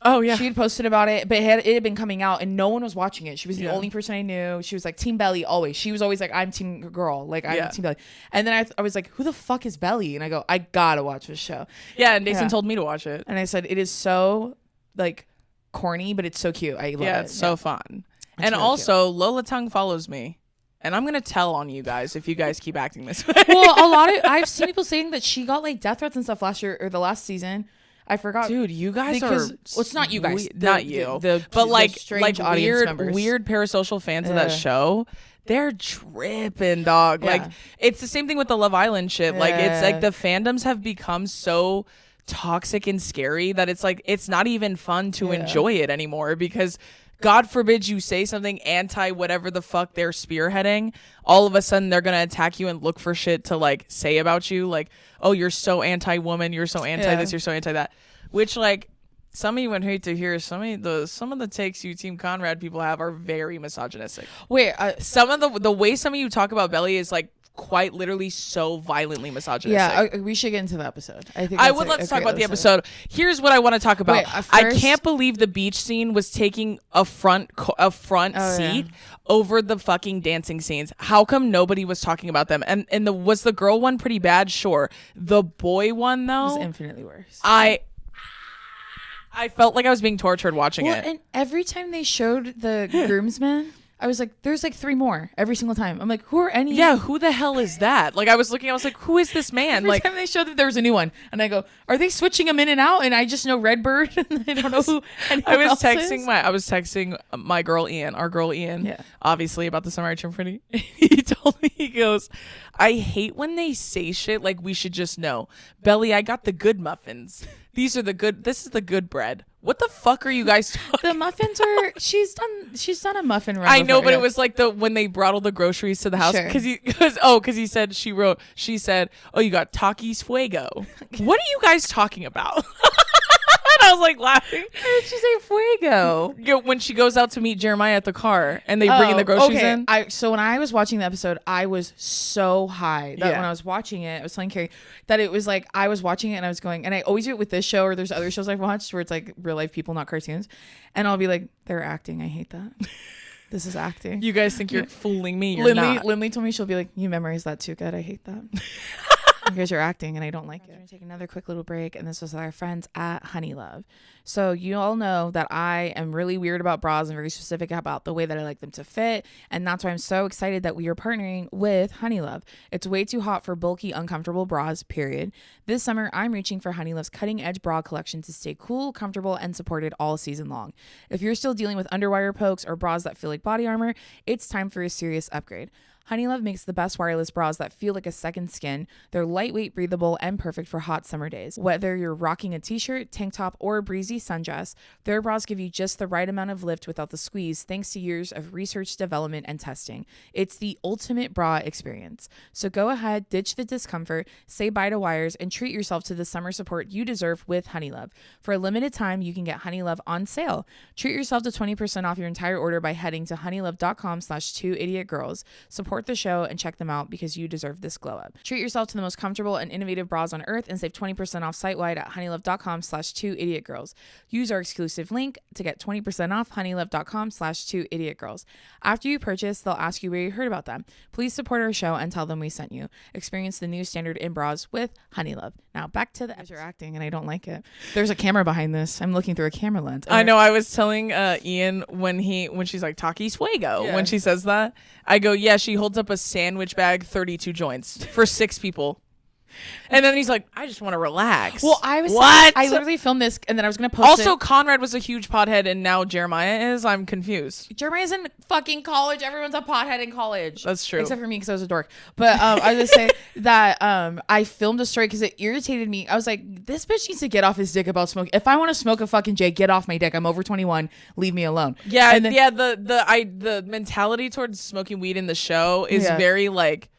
S3: Oh yeah,
S2: she had posted about it, but it had been coming out and no one was watching it. She was the only person I knew. She was like Team Belly always. She was always like, I'm Team Girl, like I'm Team Belly. And then I was like, who the fuck is Belly? And I go, I gotta watch this show.
S3: Yeah, and Nathan told me to watch it,
S2: and I said, it is so like corny, but it's so cute. I love it.
S3: It's so fun. It's and really also cute. Lola Tongue follows me. And I'm gonna tell on you guys if you guys keep acting this way.
S2: Well, I've seen people saying that she got like death threats and stuff last year or the last season. I forgot.
S3: Dude, you guys
S2: well, it's not you guys.
S3: Not you.
S2: But
S3: like
S2: weird
S3: parasocial fans of that show, they're tripping, dog. Like, it's the same thing with the Love Island shit. Like, it's like the fandoms have become so toxic and scary that it's like, it's not even fun to enjoy it anymore because God forbid you say something anti whatever the fuck they're spearheading. All of a sudden they're going to attack you and look for shit to like say about you. Like, oh, you're so anti-woman. You're so anti this. You're so anti that. Which, like, some of you would hate to hear. Some of the takes you Team Conrad people have are very misogynistic.
S2: Wait,
S3: some of the way some of you talk about Belly is like quite literally so violently misogynistic.
S2: Yeah, we should get into the episode.
S3: I would love to talk about the episode. Here's what I want to talk about. Wait, I can't believe the beach scene was taking a front seat over the fucking dancing scenes. How come nobody was talking about them? And was the girl one pretty bad? Sure. The boy one though
S2: was infinitely worse.
S3: I felt like I was being tortured watching it.
S2: And every time they showed the groomsmen, I was like, there's like 3 more every single time. I'm like, who are any?
S3: Yeah, who the hell is that? Like, I was looking, I was like, who is this man?
S2: Every time they showed that there was a new one, and I go, are they switching them in and out? And I just know Redbird, and I don't know who.
S3: I was texting my girl Ian, our girl Ian, obviously about the Summer I Turned Pretty. He told me, he goes, I hate when they say shit like we should just know. Belly, I got the good muffins. This is the good bread. What the fuck are you guys talking?
S2: The muffins are, she's done a muffin run.
S3: I know, but it was like when they brought all the groceries to the house. Because he said, she said, oh, you got Takis Fuego. What are you guys talking about? And I was like laughing.
S2: Why did she say Fuego?
S3: When she goes out to meet Jeremiah at the car and they bring in the groceries in.
S2: So when I was watching the episode, I was so high that when I was watching it, I was telling Carrie that it was like I was watching it and I was going, and I always do it with this show or there's other shows I've watched where it's like real life people, not cartoons. And I'll be like, they're acting. I hate that. This is acting.
S3: You guys think you're fooling me. You're not.
S2: Lindley told me she'll be like, you memorized that too good. I hate that. Because you're acting and I don't like it. We're going to take another quick little break, and this was with our friends at Honey Love. So you all know that I am really weird about bras and very specific about the way that I like them to fit, and that's why I'm so excited that we are partnering with Honey Love. It's way too hot for bulky, uncomfortable bras, period. This summer, I'm reaching for Honey Love's cutting-edge bra collection to stay cool, comfortable, and supported all season long. If you're still dealing with underwire pokes or bras that feel like body armor, it's time for a serious upgrade. Honey Love makes the best wireless bras that feel like a second skin. They're lightweight, breathable, and perfect for hot summer days. Whether you're rocking a t-shirt, tank top, or a breezy sundress, their bras give you just the right amount of lift without the squeeze, thanks to years of research, development, and testing. It's the ultimate bra experience. So go ahead, ditch the discomfort, say bye to wires, and treat yourself to the summer support you deserve with Honey Love. For a limited time, you can get Honey Love on sale. Treat yourself to 20% off your entire order by heading to honeylove.com/2idiotgirls. Support the show and check them out because you deserve this glow up. Treat yourself to the most comfortable and innovative bras on earth and save 20% off site-wide at honeylove.com/2idiotgirls. Use our exclusive link to get 20% off honeylove.com/2idiotgirls. After you purchase, they'll ask you where you heard about them. Please support our show and tell them we sent you. Experience the new standard in bras with Honey Love. Now back to the you're acting and I don't like it. There's a camera behind this. I'm looking through a camera lens.
S3: I know. I was telling Ian when she's like Takis Fuego, when she says that, I go, yeah, she holds up a sandwich bag, 32 joints for 6 people. And then he's like, I just want to relax.
S2: Well, I literally filmed this and then I was going to post
S3: also,
S2: it.
S3: Conrad was a huge pothead and now Jeremiah is. I'm confused.
S2: Jeremiah's in fucking college. Everyone's a pothead in college.
S3: That's true.
S2: Except for me because I was a dork. But I was going to say that I filmed a story because it irritated me. I was like, this bitch needs to get off his dick about smoking. If I want to smoke a fucking J, get off my dick. I'm over 21. Leave me alone.
S3: Yeah.
S2: And then,
S3: the mentality towards smoking weed in the show is very like,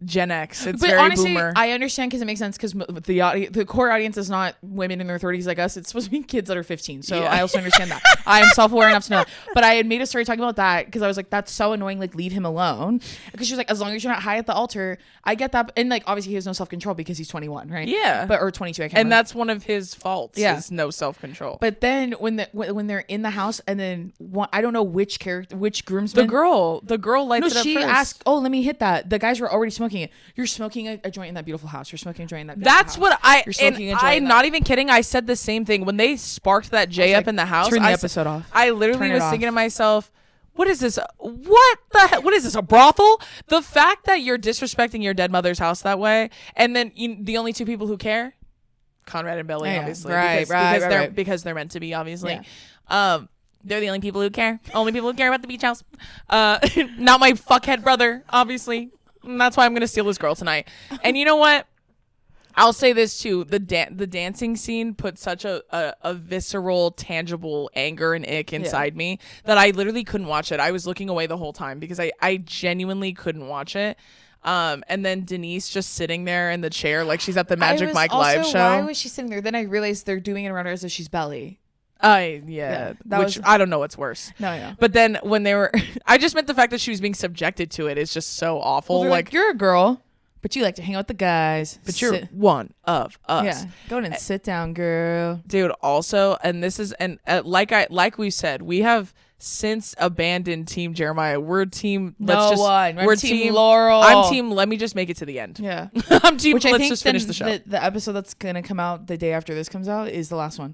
S3: Gen X. It's very
S2: honestly,
S3: boomer.
S2: I understand because it makes sense because the core audience is not women in their 30s like us. It's supposed to be kids that are 15. So I also understand that. I am self-aware enough to know that. But I had made a story talking about that because I was like, that's so annoying. Like, leave him alone. Because she was like, as long as you're not high at the altar, I get that. And like, obviously, he has no self-control because he's 21, right?
S3: Yeah.
S2: Or 22. I can't remember.
S3: That's one of his faults.
S2: Yeah.
S3: Is no self-control.
S2: But then when they're in the house and then I don't know which groomsman.
S3: The girl lights it up
S2: she
S3: first.
S2: asked, oh, let me hit that. The guys were already smoking it. You're smoking a joint in that beautiful house. You're smoking a joint in that beautiful
S3: That's
S2: house.
S3: what I'm not even kidding. I said the same thing when they sparked that J up in the house.
S2: Turn the episode off.
S3: I literally was thinking to myself, what is this? What the heck? What is this? A brothel? The fact that you're disrespecting your dead mother's house that way, and then the only 2 people who care, Conrad and Belly, obviously, because they're meant to be, obviously. Yeah. They're the only people who care. Only people who care about the beach house. Not my fuckhead brother, obviously. And that's why I'm gonna steal this girl tonight. And you know what? I'll say this too: the dancing scene put such a visceral, tangible anger and ick inside me that I literally couldn't watch it. I was looking away the whole time because I genuinely couldn't watch it. And then Denise just sitting there in the chair like she's at the Magic Mike live show.
S2: Why was she sitting there? Then I realized they're doing it around her as if she's Belly.
S3: I don't know what's worse.
S2: No, yeah.
S3: But then when they were, I just meant the fact that she was being subjected to it is just so awful.
S2: Well, like, you're a girl, but you like to hang out with the guys.
S3: But you're one of us.
S2: Yeah. Go in and sit down, girl.
S3: Dude, also, and this is, and like we said, we have since abandoned Team Jeremiah. We're team.
S2: We're team Laurel.
S3: I'm team. Let me just make it to the end.
S2: Yeah.
S3: I'm team.
S2: Let's just finish the show. The episode that's gonna come out the day after this comes out is the last one.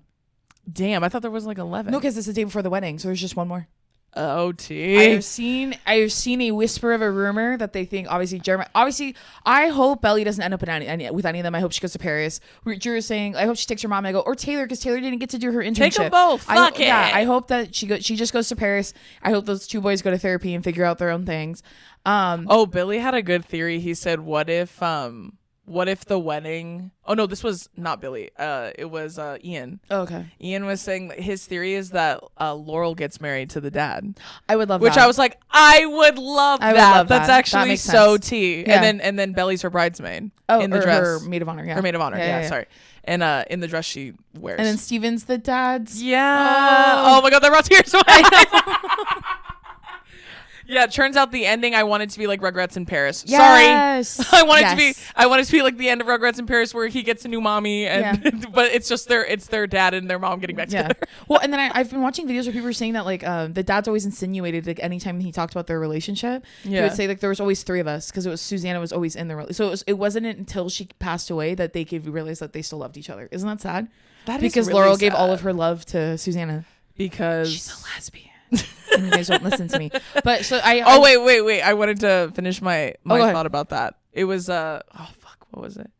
S3: Damn, I thought there was like 11.
S2: No, because it's the day before the wedding, so there's just one more.
S3: OT.
S2: I have seen a whisper of a rumor that they think Jeremiah. Obviously, I hope Belly doesn't end up with any of them. I hope she goes to Paris. Drew was saying, I hope she takes her mom. And I go, or Taylor, because Taylor didn't get to do her internship.
S3: Take them both. Fuck it.
S2: Yeah, I hope that she just goes to Paris. I hope those 2 boys go to therapy and figure out their own things.
S3: Billy had a good theory. He said, what if the wedding? Oh no, this was not Billy. It was Ian.
S2: Oh, okay.
S3: Ian was saying that his theory is that Laurel gets married to the dad.
S2: I would love
S3: that. Which I was like, I would love that. That's actually so tea. Yeah. And then Belly's her bridesmaid in the dress.
S2: Her maid of honor. Yeah.
S3: Her maid of honor. Yeah. Sorry. And in the dress she wears.
S2: And then Steven's the dad's.
S3: Yeah. Oh my God, that brought tears to my eyes. Yeah, it turns out the ending I wanted to be like Rugrats in Paris.
S2: Yes.
S3: Sorry. I wanted to be like the end of Rugrats in Paris where he gets a new mommy and but it's just their dad and their mom getting back together.
S2: Well, and then I've been watching videos where people are saying that like the dad's always insinuated like anytime he talked about their relationship, he would say like there was always 3 of us because it was Susanna was always in the relationship. So it wasn't until she passed away that they could realize that they still loved each other. Isn't that sad?
S3: That
S2: because
S3: is really
S2: Laurel
S3: sad.
S2: gave all of her love to Susanna
S3: Because
S2: she's a lesbian. And you guys won't listen to me. But so
S3: wait. I wanted to finish my thought about that. It was what was it?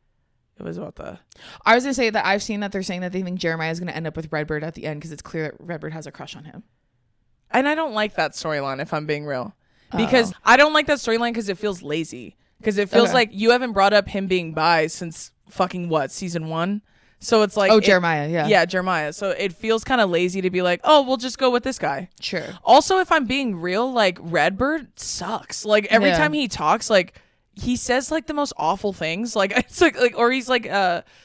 S3: It was about
S2: I was gonna say that I've seen that they're saying that they think Jeremiah is gonna end up with Redbird at the end because it's clear that Redbird has a crush on him.
S3: And I don't like that storyline if I'm being real. Because I don't like that storyline because it feels lazy. Because it feels like you haven't brought up him being bi since fucking season 1. So it's like
S2: Jeremiah,
S3: yeah, Jeremiah. So it feels kind of lazy to be like, oh, we'll just go with this guy.
S2: Sure.
S3: Also, if I'm being real, like Redbird sucks. Like every time he talks, like he says like the most awful things. Like it's like or he's like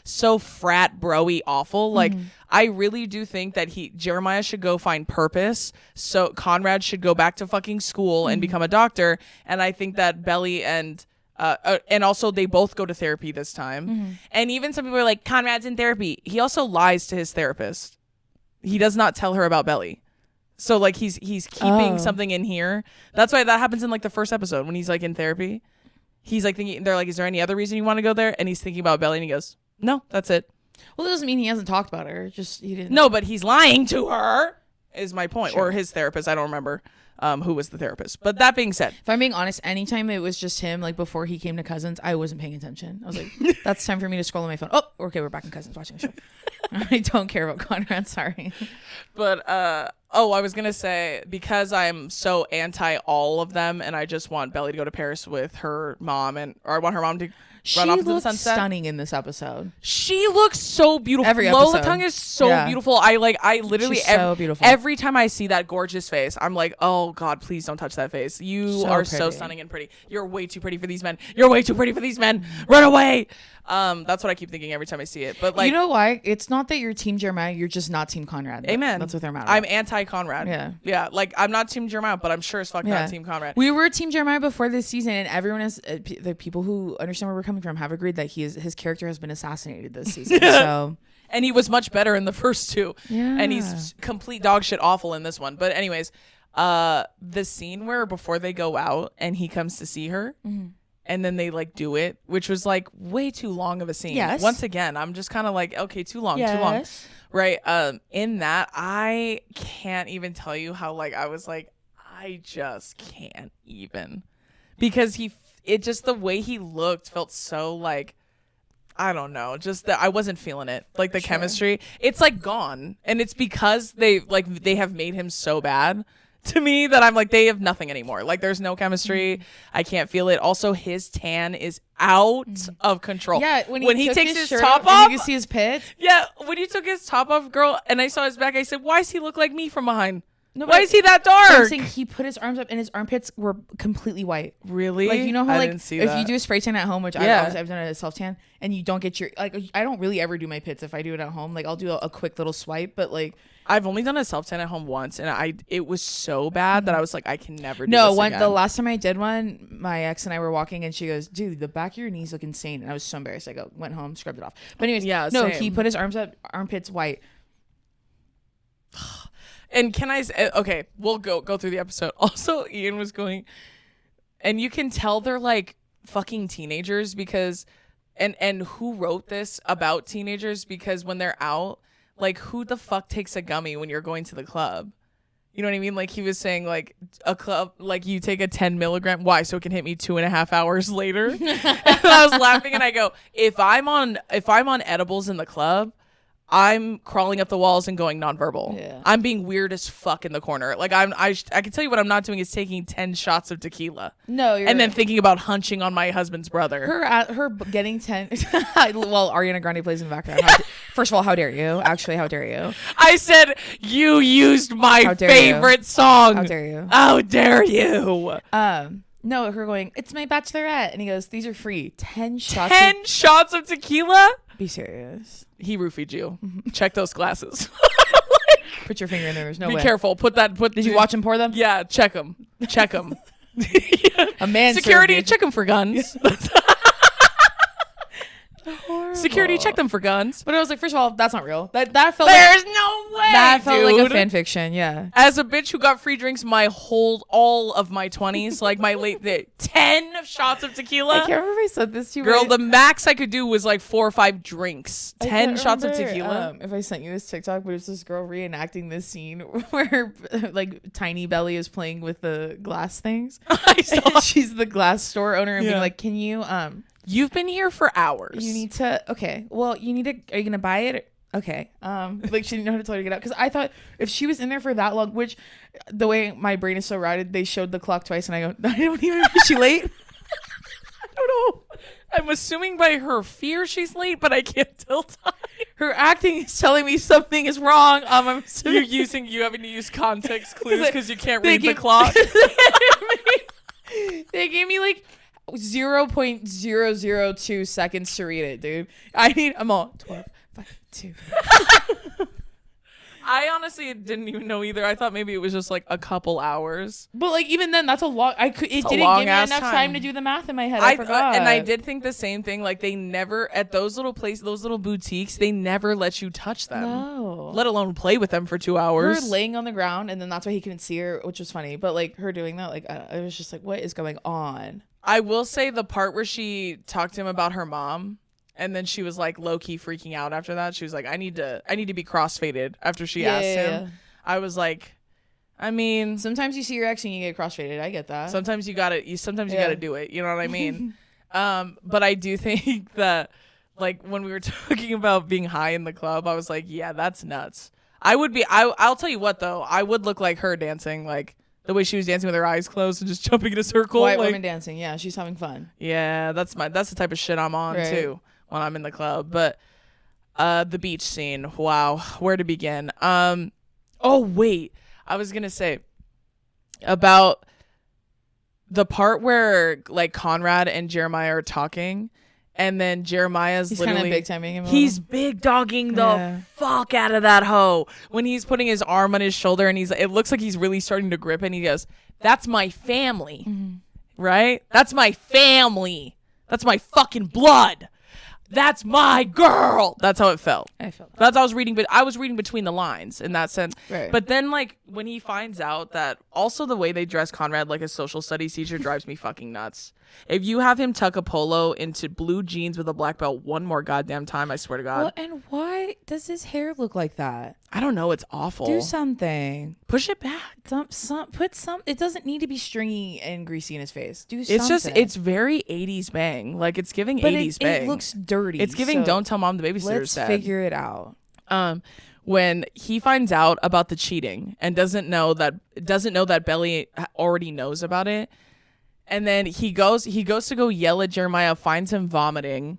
S3: so frat bro-y awful. Like I really do think that Jeremiah should go find purpose. So Conrad should go back to fucking school and become a doctor. And I think that Belly and also they both go to therapy this time. And even some people are like, Conrad's in therapy. He also lies to his therapist. He does not tell her about Belly. So like he's keeping something in here. That's why that happens in like the first episode when he's like in therapy. He's like thinking, they're like, is there any other reason you want to go there? And he's thinking about Belly and he goes, no, that's it.
S2: Well, it doesn't mean he hasn't talked about her. Just he didn't.
S3: No, but he's lying to her is my point. Sure. Or his therapist. I don't remember who was the therapist. But that being said,
S2: if I'm being honest, anytime it was just him, like before he came to Cousins, I wasn't paying attention. I was like, that's time for me to scroll on my phone. Oh, okay, we're back in Cousins watching the show. I don't care about Conrad. Sorry.
S3: But I was gonna say, because I'm so anti all of them, and I just want Belly to go to Paris with her mom, or I want her mom to run off into the sunset.
S2: Stunning in this episode.
S3: She looks so beautiful.
S2: Every episode.
S3: Lola Tongue is so beautiful. I literally
S2: She's so beautiful.
S3: Every time I see that gorgeous face, I'm like, oh God, please don't touch that face. You are so stunning and pretty. You're way too pretty for these men. You're way too pretty for these men. Run away. That's what I keep thinking every time I see it. But like,
S2: you know why? It's not that you're Team Jeremiah. You're just not Team Conrad.
S3: Amen.
S2: That's what they're mad at.
S3: I'm anti-Conrad. Yeah. Like I'm not Team Jeremiah, but I'm sure as fuck not Team Conrad.
S2: We were Team Jeremiah before this season, and everyone is the people who understand where we're coming from have agreed that his character has been assassinated this season. So.
S3: And he was much better in the first 2.
S2: Yeah.
S3: And he's complete dog shit awful in this one. But anyways, the scene where before they go out and he comes to see her. And then they like do it, which was like way too long of a scene.
S2: Yes.
S3: Once again, I'm just kind of like, okay, too long. Right. In that, I can't even tell you how like I was like, I just can't even, because just the way he looked felt so like, I don't know, just that I wasn't feeling it. Like the chemistry, it's like gone, and it's because they have made him so bad to me that I'm like, they have nothing anymore. Like there's no chemistry. I can't feel it. Also, his tan is out of control.
S2: Yeah, when he takes his
S3: top off,
S2: you can see his pit.
S3: Yeah, when he took his top off, girl, and I saw his back, I said, why does he look like me from behind? No, why is he that dark?
S2: I'm saying he put his arms up and his armpits were completely white.
S3: Really?
S2: Like, you know how
S3: I
S2: like
S3: didn't see
S2: if
S3: that.
S2: you do a spray tan at home, which I've done a self tan, and you don't get your like, I don't really ever do my pits if I do it at home. Like I'll do a quick little swipe, but like
S3: I've only done a self tan at home once, and it was so bad that I was like, I can never do this again.
S2: The last time I did one, my ex and I were walking, and she goes, "Dude, the back of your knees look insane," and I was so embarrassed. I went home, scrubbed it off. But anyways, he put his arms up, armpits white.
S3: And can I say, okay, we'll go through the episode. Also, Ian was going, and you can tell they're like fucking teenagers because, and who wrote this about teenagers, because when they're out, like who the fuck takes a gummy when you're going to the club? You know what I mean? Like he was saying like a club, like you take a 10 milligram. Why? So it can hit me 2.5 hours later. And I was laughing and I go, if I'm on edibles in the club, I'm crawling up the walls and going nonverbal. Yeah. I'm being weird as fuck in the corner. Like I can tell you what I'm not doing is taking 10 shots of tequila.
S2: No, you're
S3: and then thinking about hunching on my husband's brother.
S2: Her getting 10. Well, Ariana Grande plays in the background. First of all, how dare you? Actually, how dare you?
S3: I said you used my favorite song.
S2: How dare you?
S3: How dare you?
S2: No, her going, it's my bachelorette. And he goes, these are free. 10 shots.
S3: 10 shots of tequila?
S2: Be serious.
S3: He roofied you. Check those glasses.
S2: Put your finger in there. There's no
S3: way.
S2: Be
S3: careful. Did
S2: you watch him pour them?
S3: Yeah, check them. Check them.
S2: A man
S3: security,
S2: served me.
S3: check them for guns. Security, check them for guns.
S2: But I was like, first of all, that's not real. That felt
S3: There's no way.
S2: that felt like a
S3: dude.
S2: fan fiction. Yeah.
S3: As a bitch who got free drinks all of my 20s, like my 10 shots of tequila.
S2: I can't remember if I said this to you.
S3: Girl,
S2: but
S3: the max I could do was like 4 or 5 drinks.
S2: I
S3: 10
S2: can't
S3: shots of
S2: remember,
S3: tequila.
S2: if I sent you this TikTok, but it's this girl reenacting this scene where like Tiny Belly is playing with the glass things.
S3: I saw.
S2: And she's the glass store owner and being
S3: Yeah.
S2: like, can you
S3: You've been here for hours.
S2: you need to okay, well you need to, are you gonna buy it? Okay. Like she didn't know how to tell her to get out, because I thought if she was in there for that long, which the way my brain is so routed, they showed the clock twice and I go, I don't even is she late?
S3: I don't know. I'm assuming by her fear she's late, but I can't tell time.
S2: Her acting is telling me something is wrong. I'm assuming
S3: You having to use context clues because you can't
S2: they
S3: read the
S2: gave-
S3: clock.
S2: They gave me like 0.002 seconds to read it, dude. I'm all 12, 5, 2.
S3: I honestly didn't even know either. I thought maybe it was just like a couple hours.
S2: But like even then, that's a lot. It didn't give me
S3: long-ass
S2: enough
S3: time.
S2: time to do the math in my head. I forgot.
S3: And I did think the same thing. Like they never at those little places, those little boutiques, they never let you touch them.
S2: No.
S3: Let alone play with them for 2
S2: Her
S3: hours.
S2: laying on the ground, and then that's why he couldn't see her, which was funny. But like her doing that, like I was just like, what is going on?
S3: I will say the part where she talked to him about her mom, and then she was like low key freaking out after that. She was like, I need to be crossfaded after she asked him. I was like, I mean,
S2: Sometimes you see your ex and you get crossfaded. I get that.
S3: sometimes you gotta do it. You know what I mean? But I do think that like when we were talking about being high in the club, I was like, yeah, that's nuts. I'll tell you what though, I would look like her dancing, like the way she was dancing with her eyes closed and just jumping in a circle.
S2: White
S3: like,
S2: woman dancing. Yeah, she's having fun.
S3: yeah, that's the type of shit I'm on
S2: Right.
S3: too when I'm in the club. But the beach scene, wow, where to begin? Oh wait, I was gonna say about the part where like Conrad and Jeremiah are talking, and then Jeremiah's
S2: He's kind
S3: literally
S2: of big timing him.
S3: he's big dogging the
S2: Yeah.
S3: fuck out of that hoe when he's putting his arm on his shoulder, and it looks like he's really starting to grip it, and he goes, "That's my family." Right? That's my family. That's my fucking blood. That's my girl. That's how it felt.
S2: I felt that.
S3: That's how I was reading, but I was reading between the lines in that sense.
S2: Right.
S3: But then, like, when he finds out that also the way they dress Conrad like a social studies teacher drives me fucking nuts. If you have him tuck a polo into blue jeans with a black belt one more goddamn time, I swear to God.
S2: Well, and why does his hair look like that?
S3: I don't know. It's awful.
S2: Do something.
S3: Push it back.
S2: Put some. It doesn't need to be stringy and greasy in his face. Do something.
S3: It's just, it's very 80s bang. Like, it's giving
S2: but
S3: 80s
S2: it
S3: bang.
S2: looks dirty.
S3: It's giving
S2: so
S3: don't tell mom the babysitter's
S2: Let's
S3: sad.
S2: figure it out.
S3: When he finds out about the cheating and doesn't know that Belly already knows about it, and then he goes to go yell at Jeremiah, finds him vomiting,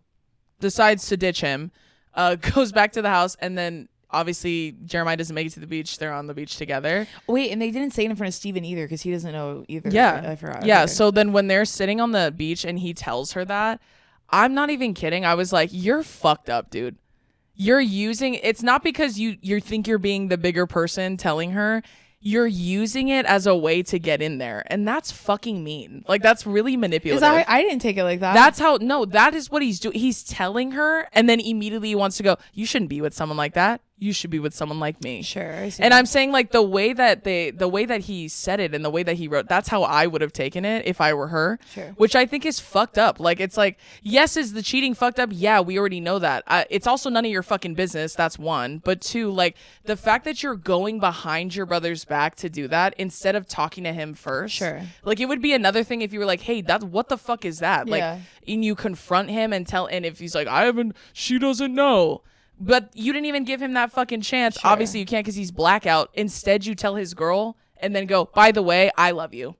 S3: decides to ditch him, goes back to the house, and then obviously Jeremiah doesn't make it to the beach. They're on the beach together.
S2: Wait, and they didn't say it in front of Steven either because he doesn't know either.
S3: Yeah.
S2: I forgot.
S3: Yeah.
S2: Okay.
S3: So then when they're sitting on the beach and he tells her that, I'm not even kidding. I was like, you're fucked up, dude. You're using, it's not because you think you're being the bigger person telling her. You're using it as a way to get in there. And that's fucking mean. Like, that's really manipulative.
S2: I didn't take it like that.
S3: That is what he's doing. He's telling her, and then immediately he wants to go, you shouldn't be with someone like that. You should be with someone like me.
S2: Sure. I see
S3: And
S2: that.
S3: I'm saying, like, the way that he said it and the way that he wrote, that's how I would have taken it if I were her.
S2: Sure.
S3: Which I think is fucked up. Like, it's like, yes, is the cheating fucked up? Yeah, we already know that. It's also none of your fucking business. That's one. But two, like, the fact that you're going behind your brother's back to do that instead of talking to him first.
S2: Sure.
S3: Like, it would be another thing if you were like, hey, what the fuck is that?
S2: Yeah.
S3: Like, and you confront him and if he's like, she doesn't know. But you didn't even give him that fucking chance.
S2: Sure.
S3: Obviously, you can't because he's blackout. Instead, you tell his girl and then go, by the way, I love you.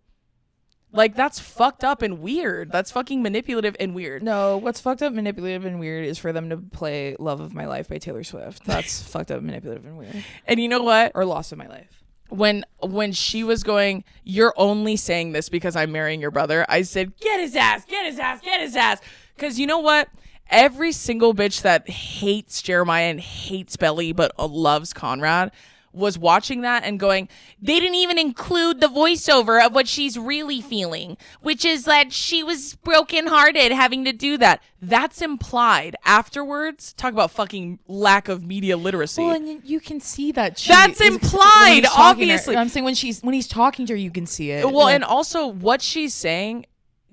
S3: Like, that's fucked up and weird. That's fucking manipulative and weird.
S2: No, what's fucked up, manipulative, and weird is for them to play "Love of My Life" by Taylor Swift. That's fucked up, manipulative, and weird.
S3: And you know what?
S2: Or "Lost of My Life."
S3: When she was going, you're only saying this because I'm marrying your brother, I said, get his ass, get his ass, get his ass. Because you know what? Every single bitch that hates Jeremiah and hates Belly but loves Conrad was watching that and going, they didn't even include the voiceover of what she's really feeling, which is that she was brokenhearted having to do that. That's implied. Afterwards, talk about fucking lack of media literacy.
S2: Well, and you can see that.
S3: That's implied, obviously.
S2: I'm saying when he's talking to her, you can see it.
S3: Well, and also what she's saying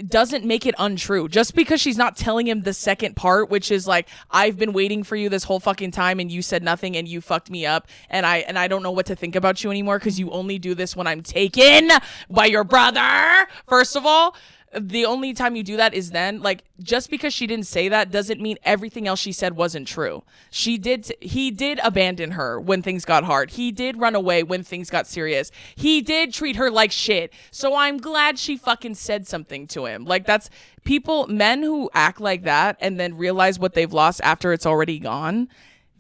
S3: doesn't make it untrue. Just because she's not telling him the second part, which is like, I've been waiting for you this whole fucking time and you said nothing and you fucked me up and I don't know what to think about you anymore because you only do this when I'm taken by your brother. First of all, the only time you do that is then, like, just because she didn't say that doesn't mean everything else she said wasn't true. He did abandon her when things got hard. He did run away when things got serious. He did treat her like shit. So I'm glad she fucking said something to him. Like, that's men who act like that and then realize what they've lost after it's already gone.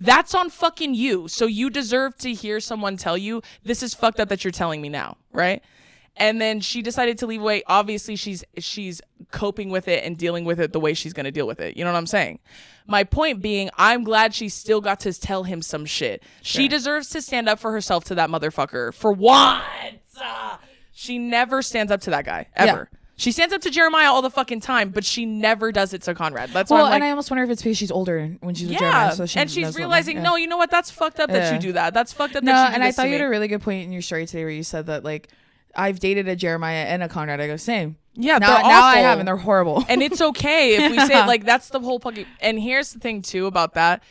S3: That's on fucking you. So you deserve to hear someone tell you, this is fucked up that you're telling me now, right? And then she decided to leave away. Obviously, she's coping with it and dealing with it the way she's going to deal with it. You know what I'm saying? My point being, I'm glad she still got to tell him some shit. Sure. She deserves to stand up for herself to that motherfucker. For once. She never stands up to that guy, ever. Yeah. She stands up to Jeremiah all the fucking time, but she never does it to Conrad. That's why I'm like,
S2: and I almost wonder if it's because she's older when she's with Jeremiah. So
S3: she's realizing, no, you know what? That's fucked up that you do that. That's fucked up that you do
S2: and
S3: this
S2: I thought you had a really good point in your story today where you said that, like, I've dated a Jeremiah and a Conrad. I go, same.
S3: Yeah,
S2: now I have, and they're horrible.
S3: And it's okay if we say, like, that's the whole fucking. And here's the thing too about that.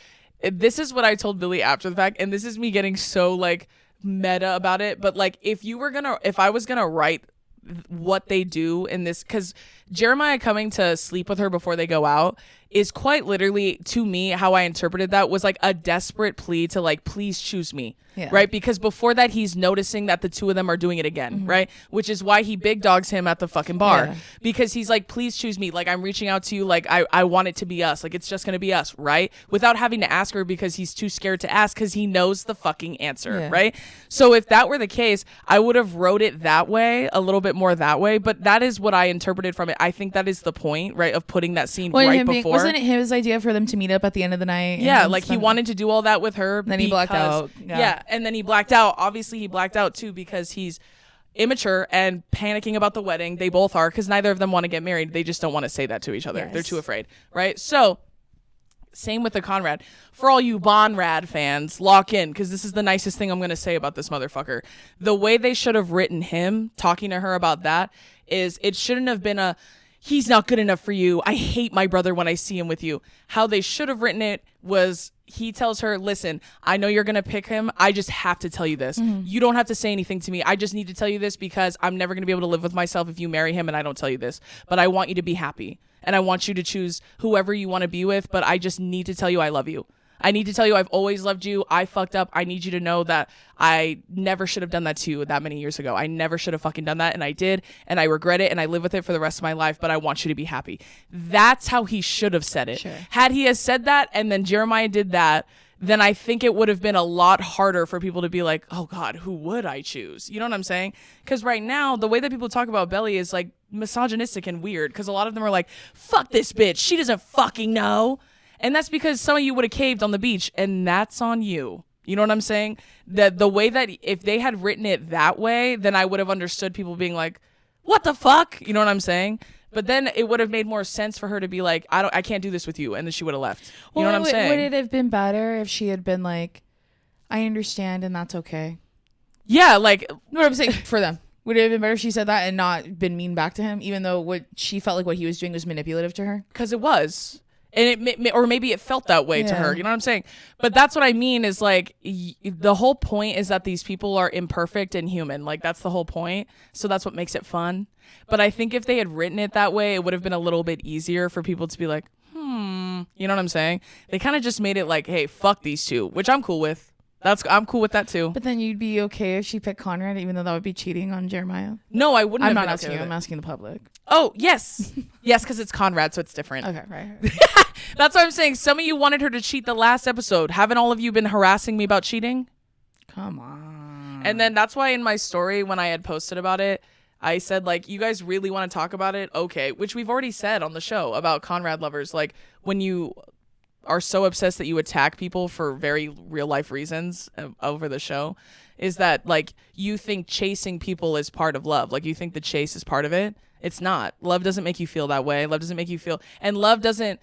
S3: This is what I told Billy after the fact, and this is me getting so like meta about it. But like, if I was gonna write what they do in this, because Jeremiah coming to sleep with her before they go out is quite literally, to me, how I interpreted that was like a desperate plea to like, please choose me. Yeah. Right? Because before that, he's noticing that the two of them are doing it again, right? Which is why he big dogs him at the fucking bar. Yeah. Because he's like, please choose me. Like, I'm reaching out to you. Like, I want it to be us. Like, it's just going to be us, right? Without having to ask her because he's too scared to ask because he knows the fucking answer, right? So if that were the case, I would have wrote it that way, a little bit more that way. But that is what I interpreted from it. I think that is the point, right? Of putting that scene right before.
S2: Wasn't it his idea for them to meet up at the end of the night?
S3: Yeah, like he wanted to do all that with her.
S2: Then he blacked out.
S3: Yeah, and then he blacked out. Obviously, he blacked out too because he's immature and panicking about the wedding. They both are, because neither of them want to get married. They just don't want to say that to each other. Yes. They're too afraid, right? So, same with the Conrad. For all you Bonrad fans, lock in, because this is the nicest thing I'm going to say about this motherfucker. The way they should have written him, talking to her about that, is it shouldn't have been a, he's not good enough for you. I hate my brother when I see him with you. How they should have written it was, he tells her, listen, I know you're going to pick him. I just have to tell you this. Mm-hmm. You don't have to say anything to me. I just need to tell you this because I'm never going to be able to live with myself if you marry him and I don't tell you this. But I want you to be happy. And I want you to choose whoever you want to be with. But I just need to tell you I love you. I need to tell you I've always loved you. I fucked up. I need you to know that I never should have done that to you that many years ago. I never should have fucking done that. And I did. And I regret it. And I live with it for the rest of my life. But I want you to be happy. That's how he should have said it. Sure. Had he has said that and then Jeremiah did that, then I think it would have been a lot harder for people to be like, oh God, who would I choose? You know what I'm saying? Because right now, the way that people talk about Belly is like misogynistic and weird. Because a lot of them are like, fuck this bitch. She doesn't fucking know. And that's because some of you would have caved on the beach, and that's on you. You know what I'm saying? That the way that if they had written it that way, then I would have understood people being like, what the fuck? You know what I'm saying? But then it would have made more sense for her to be like, I can't do this with you. And then she would have left. You know what I'm saying?
S2: Would it have been better if she had been like, I understand and that's okay?
S3: Yeah, like.
S2: You know what I'm saying? For them. Would it have been better if she said that and not been mean back to him, even though what she felt like what he was doing was manipulative to her?
S3: Because it was. And or maybe it felt that way to her. You know what I'm saying? But that's what I mean is like the whole point is that these people are imperfect and human. Like that's the whole point. So that's what makes it fun. But I think if they had written it that way, it would have been a little bit easier for people to be like, you know what I'm saying? They kind of just made it like, hey, fuck these two, which I'm cool with. I'm cool with that too.
S2: But then you'd be okay if she picked Conrad, even though that would be cheating on Jeremiah?
S3: No, I wouldn't.
S2: I'm not asking you. I'm asking the public.
S3: Oh, yes. Yes, because it's Conrad, so it's different.
S2: Okay, right.
S3: That's what I'm saying. Some of you wanted her to cheat the last episode. Haven't all of you been harassing me about cheating?
S2: Come on.
S3: And then that's why in my story, when I had posted about it, I said, like, you guys really want to talk about it? Okay. Which we've already said on the show about Conrad lovers. Like, when you are so obsessed that you attack people for very real life reasons over the show is that like you think chasing people is part of love. Like you think the chase is part of it. It's not. Love doesn't make you feel that way. Love doesn't make you feel, and love doesn't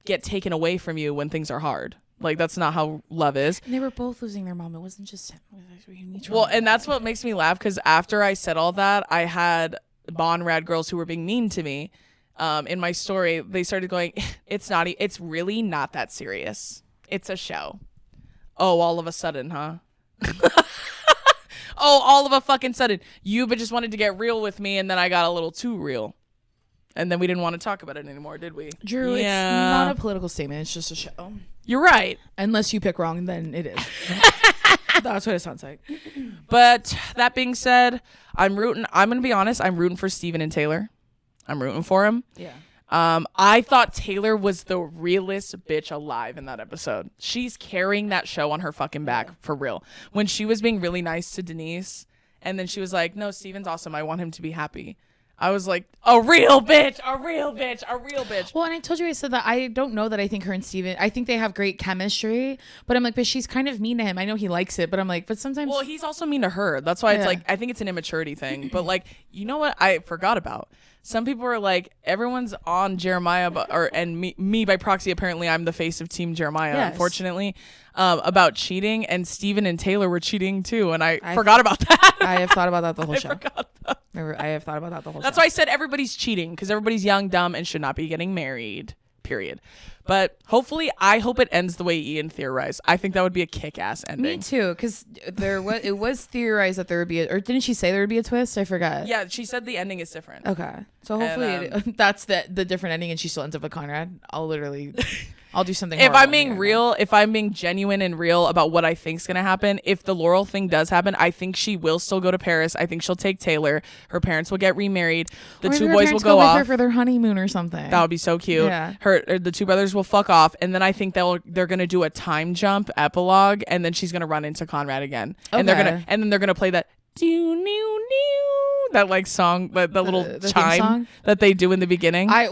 S3: get taken away from you when things are hard. Like that's not how love is.
S2: And they were both losing their mom. It wasn't just him.
S3: Well, and that's what makes me laugh because after I said all that, I had Bonrad girls who were being mean to me. In my story, they started going, it's really not that serious. It's a show. Oh, all of a sudden, huh? Oh, all of a fucking sudden. You but just wanted to get real with me, and then I got a little too real. And then we didn't want to talk about it anymore, did we?
S2: Drew, it's not a political statement. It's just a show.
S3: You're right.
S2: Unless you pick wrong, then it is. That's what it sounds like.
S3: But that being said, I'm going to be honest, I'm rooting for Steven and Taylor. I'm rooting for him.
S2: Yeah.
S3: I thought Taylor was the realest bitch alive in that episode. She's carrying that show on her fucking back for real. When she was being really nice to Denise, and then she was like, no, Steven's awesome. I want him to be happy. I was like, a real bitch, a real bitch, a real bitch.
S2: Well, and I told you, I said that I don't know that I think her and Steven, I think they have great chemistry, but I'm like, but she's kind of mean to him. I know he likes it, but I'm like, but sometimes.
S3: Well, he's also mean to her. That's why it's like, I think it's an immaturity thing. But like, you know what I forgot about? Some people are like, everyone's on Jeremiah, and me by proxy, apparently I'm the face of Team Jeremiah, unfortunately, about cheating. And Steven and Taylor were cheating too. And I forgot about that.
S2: I have thought about that the whole show.
S3: I
S2: have thought about that the whole show.
S3: That's why I said everybody's cheating, because everybody's young, dumb, and should not be getting married, period. But hopefully, I hope it ends the way Ian theorized. I think that would be a kick-ass ending.
S2: Me too, because it was theorized that there would be or didn't she say there would be a twist? I forgot.
S3: Yeah, she said the ending is different.
S2: Okay, so hopefully that's the different ending, and she still ends up with Conrad. I'll do something.
S3: If I'm being real, if I'm being genuine and real about what I think's gonna happen, if the Laurel thing does happen, I think she will still go to Paris. I think she'll take Taylor. Her parents will get remarried. The two boys will go
S2: with
S3: off
S2: her for their honeymoon or something.
S3: That would be so cute.
S2: Yeah.
S3: The two brothers will fuck off, and then I think they're gonna do a time jump epilogue, and then she's gonna run into Conrad again, and then they're gonna play that that like song, the little chime that they do in the beginning.
S2: I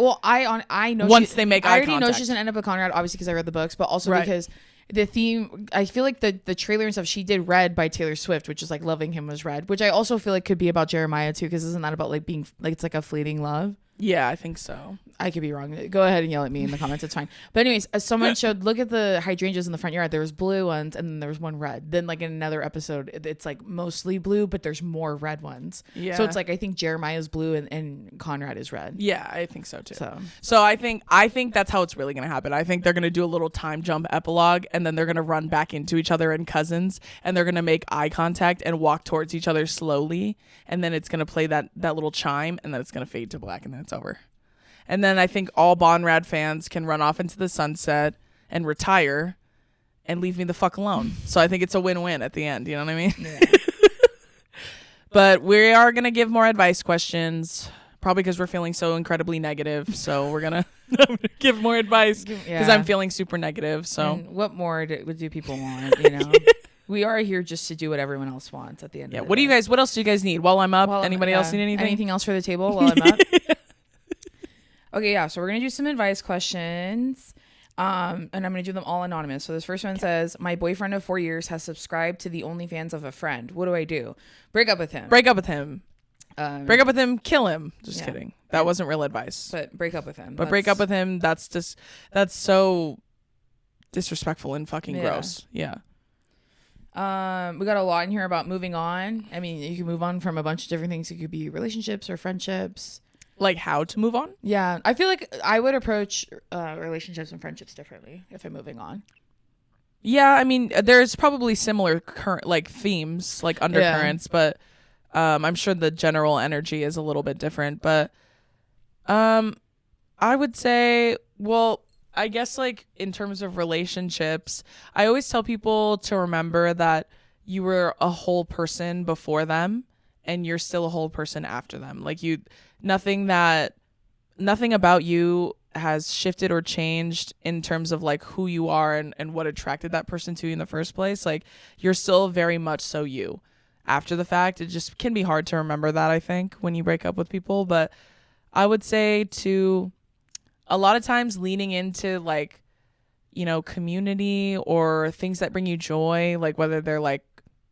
S2: know
S3: once they make eye
S2: I already
S3: contact.
S2: know she's gonna end up with Conrad, obviously because I read the books, but also because the theme, I feel like the trailer and stuff, she did Red by Taylor Swift, which is like loving him was red, which I also feel like could be about Jeremiah too, because isn't that about like being like it's like a fleeting love?
S3: Yeah, I think so.
S2: I could be wrong. Go ahead and yell at me in the comments. It's fine. But anyways, someone showed, look at the hydrangeas in the front yard. There was blue ones and then there was one red. Then like in another episode, it's like mostly blue, but there's more red ones. Yeah. So it's like, I think Jeremiah's blue and Conrad is red.
S3: Yeah, I think so too. So I think that's how it's really going to happen. I think they're going to do a little time jump epilogue, and then they're going to run back into each other and cousins, and they're going to make eye contact and walk towards each other slowly. And then it's going to play that little chime, and then it's going to fade to black, and then it's over. And then I think all Bonrad fans can run off into the sunset and retire and leave me the fuck alone. So I think it's a win-win at the end. You know what I mean? Yeah. But we are going to give more advice questions, probably because we're feeling so incredibly negative. So we're going to give more advice because I'm feeling super negative. So
S2: and what more do people want, you know? We are here just to do what everyone else wants at the end of the day. What else do you guys need while I'm up? Anybody else need anything? Anything else for the table while I'm up? Okay, yeah, so we're going to do some advice questions, and I'm going to do them all anonymous. So this first one says, my boyfriend of 4 years has subscribed to the OnlyFans of a friend. What do I do? Break up with him.
S3: Break up with him. Kill him. Just kidding. That wasn't real advice.
S2: But break up with him.
S3: Break up with him. That's so disrespectful and fucking gross. Yeah.
S2: We got a lot in here about moving on. I mean, you can move on from a bunch of different things. It could be relationships or friendships.
S3: Like how to move on?
S2: Yeah. I feel like I would approach relationships and friendships differently if I'm moving on.
S3: Yeah, I mean, there's probably similar themes, like undercurrents, but I'm sure the general energy is a little bit different. But I would say, well, I guess like in terms of relationships, I always tell people to remember that you were a whole person before them and you're still a whole person after them. Like nothing about you has shifted or changed in terms of like who you are and what attracted that person to you in the first place. Like you're still very much so you after the fact. It just can be hard to remember that, I think, when you break up with people. But I would say to a lot of times leaning into like you know, community or things that bring you joy, like whether they're like,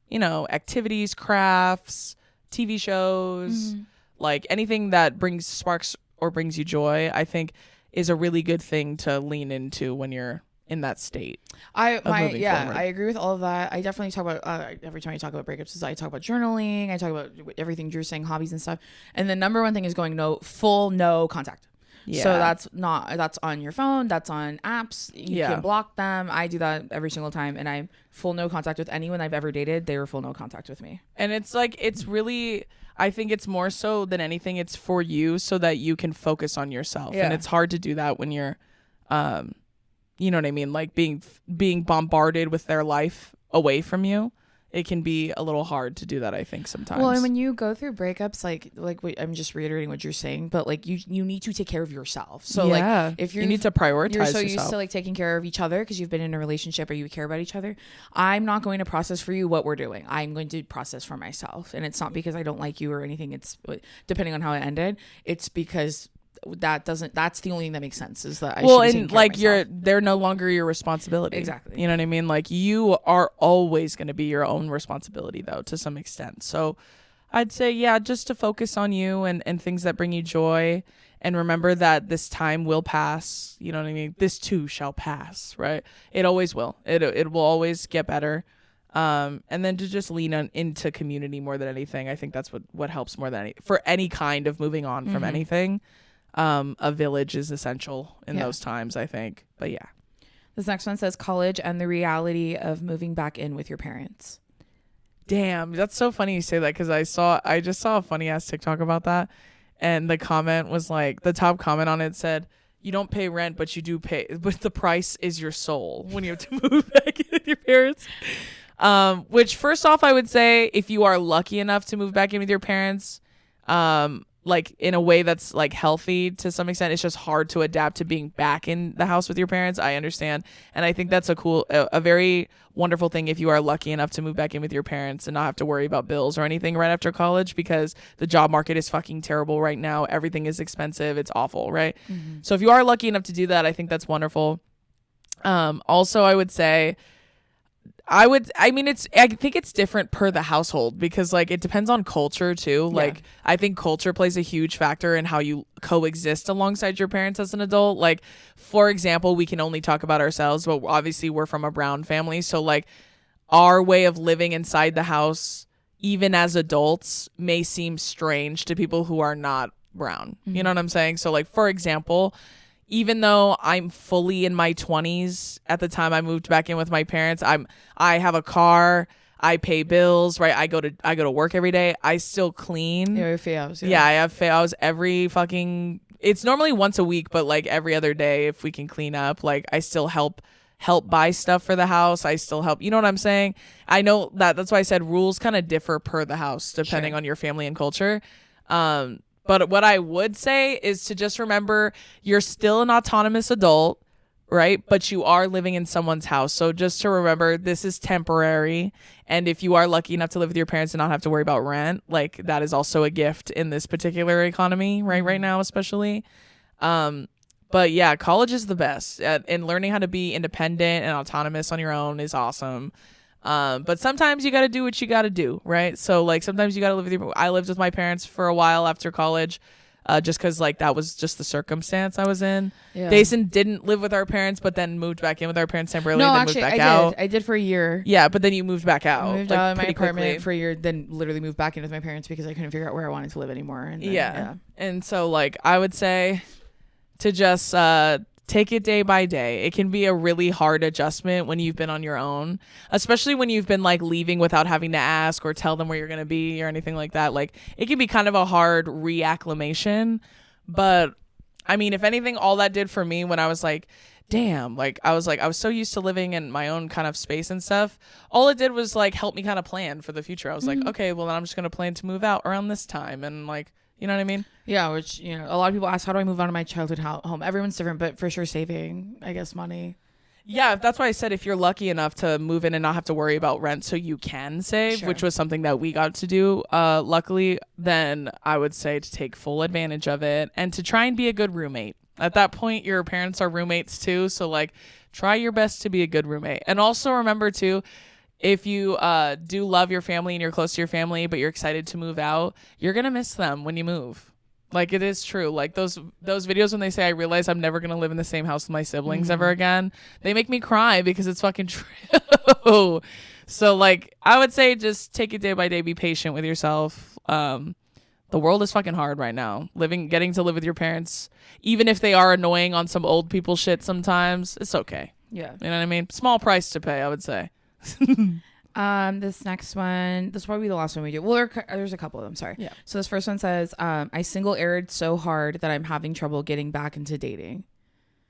S3: you know, activities, crafts, TV shows, like anything that sparks or brings you joy, I think is a really good thing to lean into when you're in that state.
S2: I
S3: forward.
S2: agree with all of that. I definitely talk about every time I talk about breakups, I talk about journaling, I talk about everything Drew's saying, hobbies and stuff. And the number one thing is going full no contact.
S3: Yeah.
S2: So that's on your phone, that's on apps. You can block them. I do that every single time, and I'm full no contact with anyone I've ever dated. They were full no contact with me.
S3: And it's like, it's really, I think it's more so than anything, it's for you so that you can focus on yourself. And it's hard to do that when you're you know what I mean, like being bombarded with their life away from you. It can be a little hard to do that, I think, sometimes.
S2: Well, and when you go through breakups, I'm just reiterating what you're saying, but like you need to take care of yourself. So like if you need to prioritize you're so yourself. Used to like taking care of each other because you've been in a relationship or you care about each other. I'm not going to process for you what we're doing. I'm going to process for myself. And it's not because I don't like you or anything. It's depending on how it ended. It's because that's the only thing that makes sense is that I should be and like
S3: they're no longer your responsibility.
S2: Exactly.
S3: You know what I mean? Like you are always going to be your own responsibility though, to some extent. So I'd say, just to focus on you and things that bring you joy, and remember that this time will pass. You know what I mean? This too shall pass, right? It always will. It will always get better. And then to just lean into community more than anything. I think that's what helps more than for any kind of moving on from anything. A village is essential in those times, I think. But yeah.
S2: This next one says college and the reality of moving back in with your parents.
S3: Damn, that's so funny you say that, because I just saw a funny ass TikTok about that, and the comment was like, the top comment on it said, "You don't pay rent, but you do pay, but the price is your soul when you have to move back in with your parents." Which first off, I would say if you are lucky enough to move back in with your parents, like in a way that's like healthy to some extent, it's just hard to adapt to being back in the house with your parents. I understand. And I think that's a very wonderful thing if you are lucky enough to move back in with your parents and not have to worry about bills or anything right after college, because the job market is fucking terrible right now. Everything is expensive. It's awful, right? Mm-hmm. So if you are lucky enough to do that, I think that's wonderful. Also, I would say, I think it's different per the household, because like it depends on culture too. Like I think culture plays a huge factor in how you coexist alongside your parents as an adult. Like, for example, we can only talk about ourselves, but obviously we're from a brown family. So like our way of living inside the house, even as adults, may seem strange to people who are not brown. Mm-hmm. You know what I'm saying? So like, for example, even though I'm fully in my 20s at the time I moved back in with my parents, I have a car, I pay bills, right? I go to work every day. I still clean.
S2: Yeah, FAOs,
S3: yeah, I have FAOs every fucking. It's normally once a week, but like every other day if we can clean up. Like I still help buy stuff for the house. I still help. You know what I'm saying? I know that's why I said rules kind of differ per the house depending on your family and culture. But what I would say is to just remember you're still an autonomous adult, right? But you are living in someone's house. So just to remember, this is temporary. And if you are lucky enough to live with your parents and not have to worry about rent, like that is also a gift in this particular economy, right now, especially. But yeah, college is the best. And learning how to be independent and autonomous on your own is awesome. But sometimes you got to do what you got to do, right? So like sometimes you got to live with I lived with my parents for a while after college, just because like that was just the circumstance I was in. Yeah. Dason didn't live with our parents, but then moved back in with our parents temporarily.
S2: No,
S3: and then
S2: actually,
S3: moved back out.
S2: I did for a year.
S3: Yeah, but then you moved back out.
S2: I moved out of my apartment for a year, then literally moved back in with my parents because I couldn't figure out where I wanted to live anymore. And then,
S3: and so like I would say to just take it day by day. It can be a really hard adjustment when you've been on your own, especially when you've been like leaving without having to ask or tell them where you're going to be or anything like that. Like it can be kind of a hard reacclimation. But I mean, if anything, all that did for me when I was like, damn, I was so used to living in my own kind of space and stuff. All it did was like help me kind of plan for the future. I was like, okay, well then I'm just going to plan to move out around this time. And like, you know what I mean?
S2: Yeah, which, you know, a lot of people ask, how do I move out of my childhood home? Everyone's different, but for sure saving, I guess, money.
S3: Yeah, that's why I said if you're lucky enough to move in and not have to worry about rent so you can save, which was something that we got to do, luckily, then I would say to take full advantage of it and to try and be a good roommate. At that point, your parents are roommates too, so like Try your best to be a good roommate. And also remember too, if you do love your family and you're close to your family, but you're excited to move out, you're going to miss them when you move. Like, it is true. Like those videos when they say, I realize I'm never going to live in the same house with my siblings ever again, they make me cry because it's fucking true. So like, I would say just take it day by day, be patient with yourself. The world is fucking hard right now. Getting to live with your parents, even if they are annoying on some old people shit sometimes, it's okay.
S2: Yeah.
S3: You know what I mean? Small price to pay, I would say.
S2: This next one, this will probably be the last one we do. Well, there's a couple of them. Sorry.
S3: Yeah.
S2: So this first one says, I single-erred so hard that I'm having trouble getting back into dating.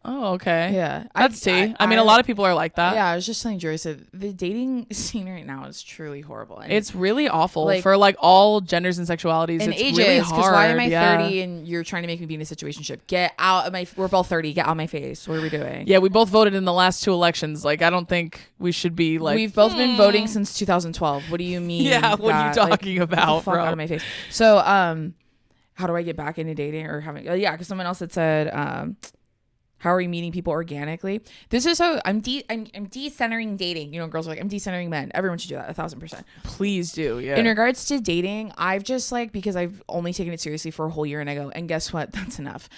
S3: Oh, okay.
S2: Yeah.
S3: That's tea. I mean, a lot of people are like that.
S2: Yeah, I was just telling Joyce that the dating scene right now is truly horrible. And
S3: it's really awful for like all genders and sexualities.
S2: And
S3: it's
S2: ages,
S3: really hard.
S2: Why am I 30 and you're trying to make me be in a situationship? Get out of my. We're both 30. Get out of my face. What are we doing?
S3: Yeah, we both voted in the last 2 elections. Like, I don't think we should be like.
S2: We've both been voting since 2012. What do you mean?
S3: Yeah, what are you talking about,
S2: get the fuck
S3: bro?
S2: out of my face. So, how do I get back into dating or having? Yeah, because someone else had said, how are we meeting people organically? This is how I'm decentering dating. You know, girls are like, I'm decentering men. Everyone should do that 1,000%.
S3: Please do. Yeah.
S2: In regards to dating, I've just like, because I've only taken it seriously for a whole year and I go, and guess what? That's enough.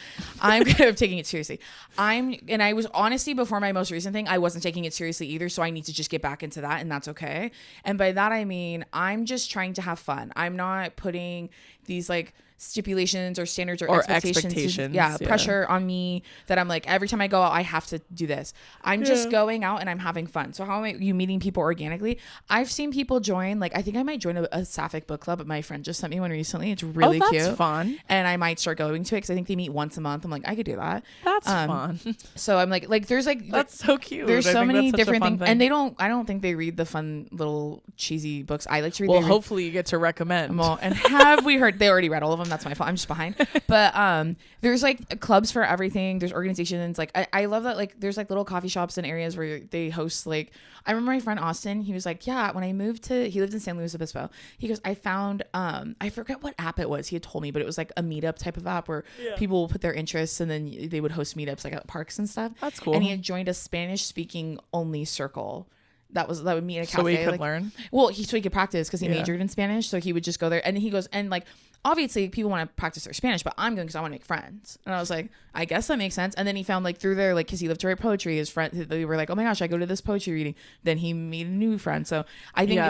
S2: I'm kind of taking it seriously. And I was honestly, before my most recent thing, I wasn't taking it seriously either. So I need to just get back into that, and that's okay. And by that, I mean, I'm just trying to have fun. I'm not putting these like stipulations or standards or expectations. Pressure on me that I'm like, every time I go out, I have to do this. I'm just going out and I'm having fun. So how are you meeting people organically? I've seen people join, like, I think I might join a sapphic book club, but my friend just sent me one recently. It's really cute.
S3: That's fun.
S2: And I might start going to it because I think they meet once a month. I'm like, I could do that.
S3: That's fun.
S2: So I'm like there's like,
S3: that's so cute.
S2: There's so many different things. And I don't think they read the fun little cheesy books I like to read.
S3: Well, hopefully you get to recommend.
S2: Well, and have we heard, they already read all of them. That's my fault. I'm just behind. But there's like clubs for everything. There's organizations. Like I love that. Like there's like little coffee shops and areas where they host, like, I remember my friend Austin, he was like, yeah, when I moved he lived in San Luis Obispo. He goes, I found, I forget what app it was. He had told me, but it was like a meetup type of app where people will put their interests and then they would host meetups like at parks and stuff.
S3: That's cool.
S2: And he had joined a Spanish speaking only circle. That would meet in a cafe.
S3: So he could
S2: like,
S3: learn?
S2: Well, so he could practice because he majored in Spanish. So he would just go there. And he goes, and like, obviously people want to practice their Spanish, but I'm going because I want to make friends. And I was like, I guess that makes sense. And then he found like through there, like, because he lived to write poetry, his friend, they were like, oh my gosh, I go to this poetry reading. Then he made a new friend. So I think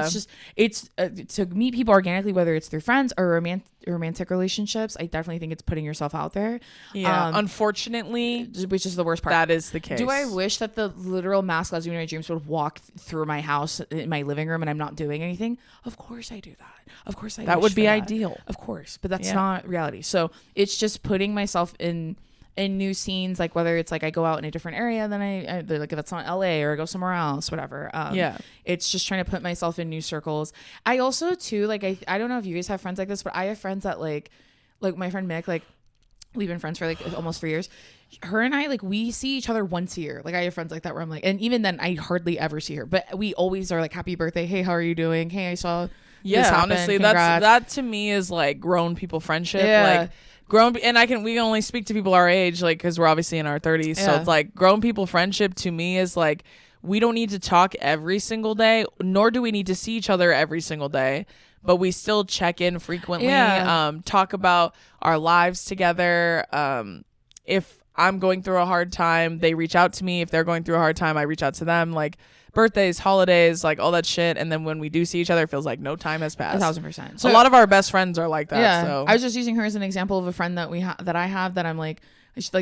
S2: it's to meet people organically, whether it's through friends or romantic relationships. I definitely think it's putting yourself out there.
S3: Yeah. Unfortunately,
S2: which is the worst part.
S3: That is the case.
S2: Do I wish that the literal masked lesbian in my dreams would walk through my house in my living room and I'm not doing anything? Of course I do that. Of course I
S3: that
S2: wish
S3: would be
S2: that.
S3: ideal.
S2: Of course, but that's not reality. So it's just putting myself in new scenes, like whether it's like I go out in a different area than I like if it's not LA or I go somewhere else, whatever. It's just trying to put myself in new circles. I also too, like, I don't know if you guys have friends like this, but I have friends that like my friend Mick, like we've been friends for like almost 3 years. Her and I, like, we see each other once a year. Like, I have friends like that where I'm like, and even then I hardly ever see her, but we always are like, happy birthday. Hey, how are you doing? Hey, I saw this happen.
S3: Honestly,
S2: Congrats.
S3: that to me is like grown people friendship. Like grown, and we can only speak to people our age, like, because we're obviously in our 30s. So it's like grown people friendship to me is like, we don't need to talk every single day, nor do we need to see each other every single day, but we still check in frequently, talk about our lives together. If I'm going through a hard time, they reach out to me. If they're going through a hard time, I reach out to them. Like birthdays, holidays, like all that shit. And then when we do see each other, it feels like no time has passed.
S2: 1,000%.
S3: So a lot of our best friends are like that.
S2: Yeah.
S3: So
S2: I was just using her as an example of a friend that that I have that I'm like,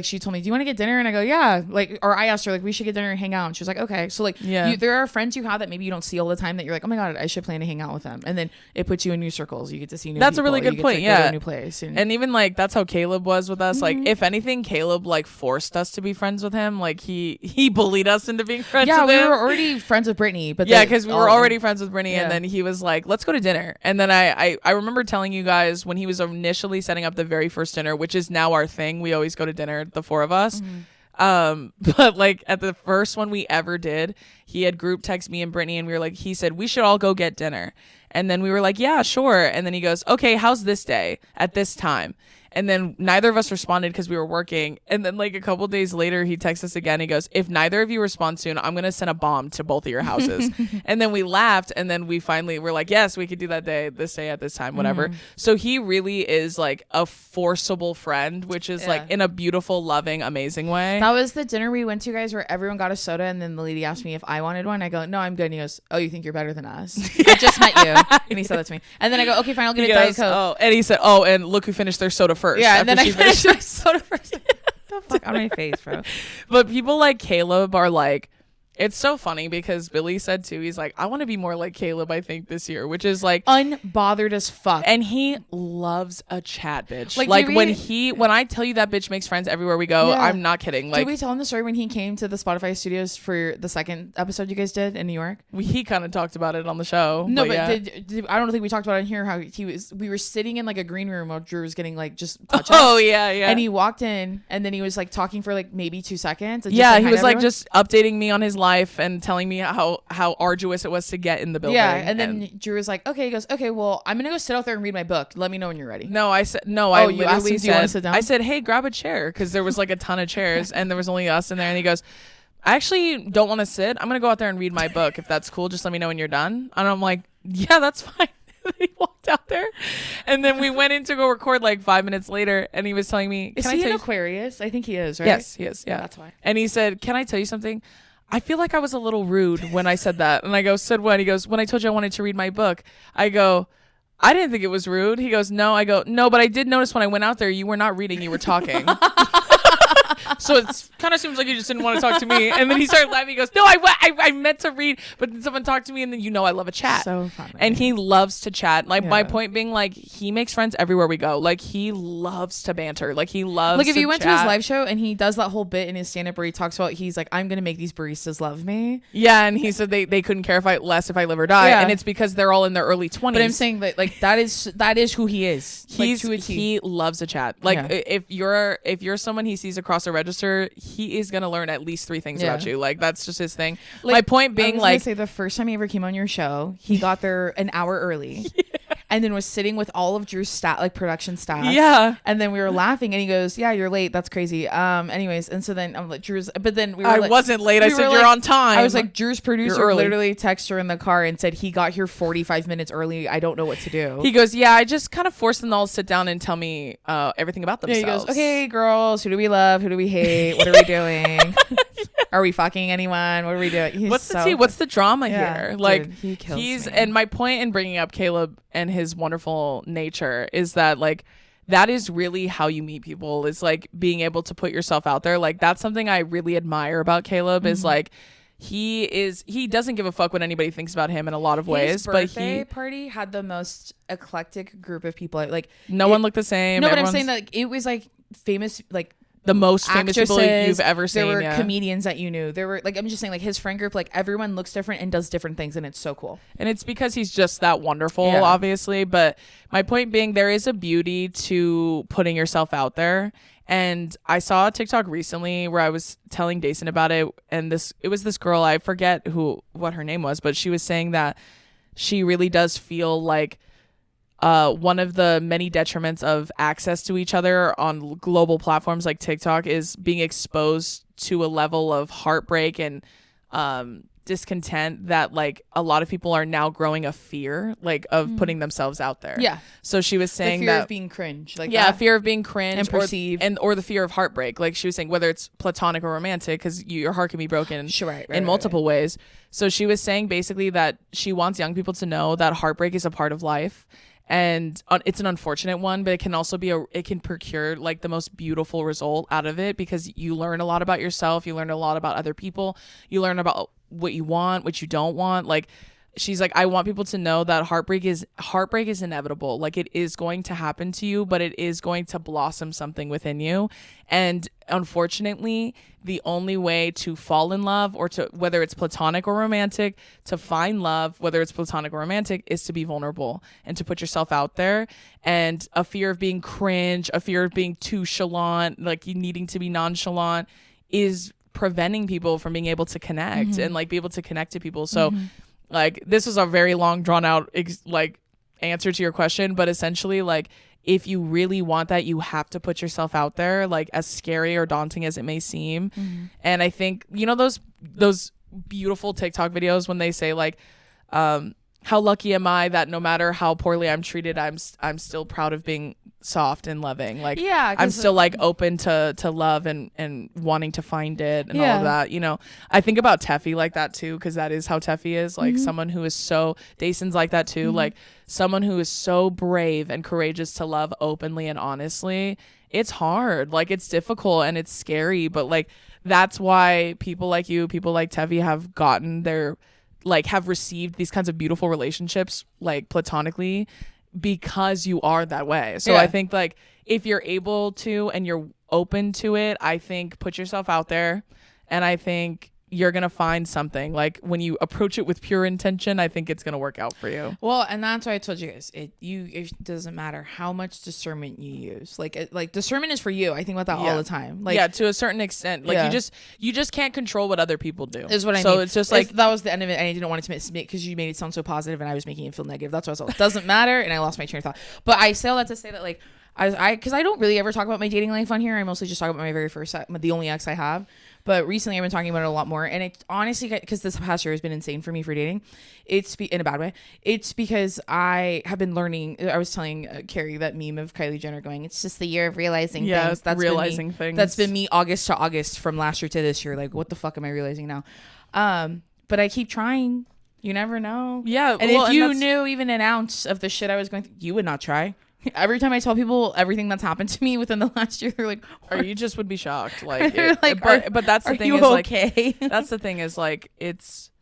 S2: she told me, do you want to get dinner? And I go, yeah. Like, or I asked her, like, we should get dinner and hang out. And she was like, okay. So like, there are friends you have that maybe you don't see all the time that you're like, oh my God, I should plan to hang out with them. And then it puts you in new circles. You get to see new
S3: That's
S2: people.
S3: a really good point.
S2: Go to a new place. And
S3: even like, that's how Caleb was with us. Like, if anything, Caleb like forced us to be friends with him. Like he bullied us into being friends with him.
S2: Yeah, we were already friends with Brittany. But
S3: because we were already friends with Brittany. And then he was like, let's go to dinner. And then I remember telling you guys when he was initially setting up the very first dinner, which is now our thing. We always go to dinner, the four of us. But like at the first one we ever did, he had group text me and Brittany, and we were like, he said we should all go get dinner, and then we were like, yeah, sure. And then he goes, okay, how's this day at this time? And then neither of us responded because we were working. And then like a couple days later, he texts us again. He goes, if neither of you respond soon, I'm going to send a bomb to both of your houses. And then we laughed. And then we finally were like, yes, we could do that this day at this time, whatever. So he really is like a forcible friend, which is like in a beautiful, loving, amazing way.
S2: That was the dinner we went to, guys, where everyone got a soda. And then the lady asked me if I wanted one. I go, no, I'm good. And he goes, oh, you think you're better than us? I just met you. And he said that to me. And then I go, okay, fine, I'll get a Diet Coke.
S3: Oh, and he said, oh, and look who finished their soda first.
S2: Yeah, and then I finished my soda first. The fuck on my face, bro.
S3: But people like Caleb are like, it's so funny because Billy said too, he's like, I want to be more like Caleb, I think, this year, which is like
S2: unbothered as fuck.
S3: And he loves a chat, bitch. Like when I tell you that bitch makes friends everywhere we go, I'm not kidding. Like,
S2: did we tell him the story when he came to the Spotify studios for the second episode you guys did in New York?
S3: He kind of talked about it on the show.
S2: No, but I don't think we talked about it in here. How we were sitting in like a green room while Drew was getting like just touch-ups.
S3: Oh yeah.
S2: And he walked in and then he was like talking for like maybe 2 seconds. And
S3: he was like just updating me on his life and telling me how arduous it was to get in the building.
S2: Yeah, and then Drew was like, okay, he goes, okay, well, I'm gonna go sit out there and read my book. Let me know when you're ready.
S3: No, I said no. I
S2: you asked him, do you want to sit down?
S3: I said, hey, grab a chair, because there was like a ton of chairs and there was only us in there. And he goes, I actually don't want to sit. I'm gonna go out there and read my book. If that's cool, just let me know when you're done. And I'm like, yeah, that's fine. He walked out there, and then we went in to go record like 5 minutes later, and he was telling me,
S2: is he an Aquarius? I think he is, right?
S3: Yes, he is. Yeah,
S2: that's why.
S3: And he said, can I tell you something? I feel like I was a little rude when I said that. And I go, said what? He goes, when I told you I wanted to read my book. I go, I didn't think it was rude. He goes, no. I go, no, but I did notice when I went out there, you were not reading, you were talking. So it kind of seems like you just didn't want to talk to me. And then he started laughing. He goes, no, I meant to read, but then someone talked to me, and then I love a chat.
S2: So funny.
S3: And he loves to chat. Like my point being, like, he makes friends everywhere we go. Like he loves to banter. Like he loves
S2: like if
S3: to
S2: you went
S3: chat.
S2: to his live show and he does that whole bit in his stand-up where he talks about he's like, I'm gonna make these baristas love me.
S3: Yeah, and he said they couldn't care if I live or die. Yeah. And it's because they're all in their early 20s.
S2: But I'm saying that like that is who he is.
S3: He loves a chat. Like if you're someone he sees across a register, he is gonna learn at least 3 things about you. Like that's just his thing. Like, my point being, like,
S2: say the first time he ever came on your show, he got there an hour early. And then was sitting with all of Drew's production staff.
S3: Yeah.
S2: And then we were laughing and he goes, yeah, you're late. That's crazy. Anyways. And so then I'm like, but then we were
S3: I wasn't late. I said, you're on time.
S2: I was like, Drew's producer literally texted her in the car and said he got here 45 minutes early. I don't know what to do.
S3: He goes, yeah, I just kind of forced them all to sit down and tell me everything about themselves.
S2: Yeah, he goes, okay, girls, who do we love? Who do we hate? What are we doing? Are we fucking anyone? What are we doing?
S3: What's the tea? What's the drama here? Like,
S2: dude, he kills me.
S3: And my point in bringing up Caleb and his wonderful nature is that, like, that is really how you meet people, is like being able to put yourself out there. Like that's something I really admire about Caleb. Is like he doesn't give a fuck what anybody thinks about him in a lot of ways.
S2: His birthday party had the most eclectic group of people. Like
S3: no one looked the same.
S2: No, but I'm saying that like, it was like famous, like
S3: the most famous people you've ever seen.
S2: There were comedians that you knew. There were like, I'm just saying, like his friend group, like everyone looks different and does different things, and it's so cool.
S3: And it's because he's just that wonderful, obviously. But my point being, there is a beauty to putting yourself out there. And I saw a TikTok recently where I was telling Dason about it, and it was this girl, I forget what her name was, but she was saying that she really does feel like one of the many detriments of access to each other on global platforms like TikTok is being exposed to a level of heartbreak and discontent that like a lot of people are now growing a fear like of putting themselves out there.
S2: Yeah.
S3: So she was saying
S2: the fear
S3: that
S2: of being cringe, like
S3: fear of being cringe
S2: and perceived,
S3: or the fear of heartbreak. Like she was saying, whether it's platonic or romantic, because your heart can be broken in multiple ways. So she was saying basically that she wants young people to know that heartbreak is a part of life. And it's an unfortunate one, but it can also be it can procure like the most beautiful result out of it, because you learn a lot about yourself. You learn a lot about other people. You learn about what you want, what you don't want. Like she's like, I want people to know that heartbreak is inevitable. Like it is going to happen to you, but it is going to blossom something within you. And unfortunately, the only way to fall in love, or to, whether it's platonic or romantic, to find love, whether it's platonic or romantic, is to be vulnerable and to put yourself out there. And a fear of being cringe, a fear of being too chalant, like you needing to be nonchalant, is preventing people from being able to connect and like be able to connect to people. So like this was a very long drawn out like answer to your question, but essentially like if you really want that, you have to put yourself out there, like as scary or daunting as it may seem. And I think, you know, those beautiful TikTok videos when they say like, how lucky am I that no matter how poorly I'm treated, I'm still proud of being soft and loving. Like,
S2: Yeah,
S3: I'm still like open to love and wanting to find it and all of that. You know, I think about Teffy like that too, because that is how Teffy is. Like someone who is so, Dason's like that too. Like someone who is so brave and courageous to love openly and honestly. It's hard. Like, it's difficult and it's scary, but like that's why people like you, people like Teffy have gotten their, like, have received these kinds of beautiful relationships, like platonically, because you are that way. So I think like if you're able to and you're open to it, I think put yourself out there, and I think you're gonna find something. Like when you approach it with pure intention, I think it's gonna work out for you.
S2: Well, and that's why I told you guys, it doesn't matter how much discernment you use. Like discernment is for you. I think about that all the time. Like,
S3: yeah, to a certain extent. Like you just can't control what other people do.
S2: Is what I mean.
S3: So it's just like
S2: that was the end of it. I didn't want it to make, because you made it sound so positive and I was making it feel negative. That's what I was. It doesn't matter, and I lost my train of thought. But I say all that to say that like because I don't really ever talk about my dating life on here. I mostly just talk about my very first, the only ex I have. But recently I've been talking about it a lot more. And it honestly, because this past year has been insane for me for dating. It's in a bad way. It's because I have been learning. I was telling Carrie that meme of Kylie Jenner going, it's just the year of realizing things. That's realizing things. That's been me August to August from last year to this year. Like, what the fuck am I realizing now? But I keep trying. You never know.
S3: Yeah.
S2: And if you knew even an ounce of the shit I was going through, you would not try. Every time I tell people everything that's happened to me within the last year, they're like,
S3: or you just would be shocked. Like, but that's the thing
S2: is
S3: okay? Like, that's the thing is like, it's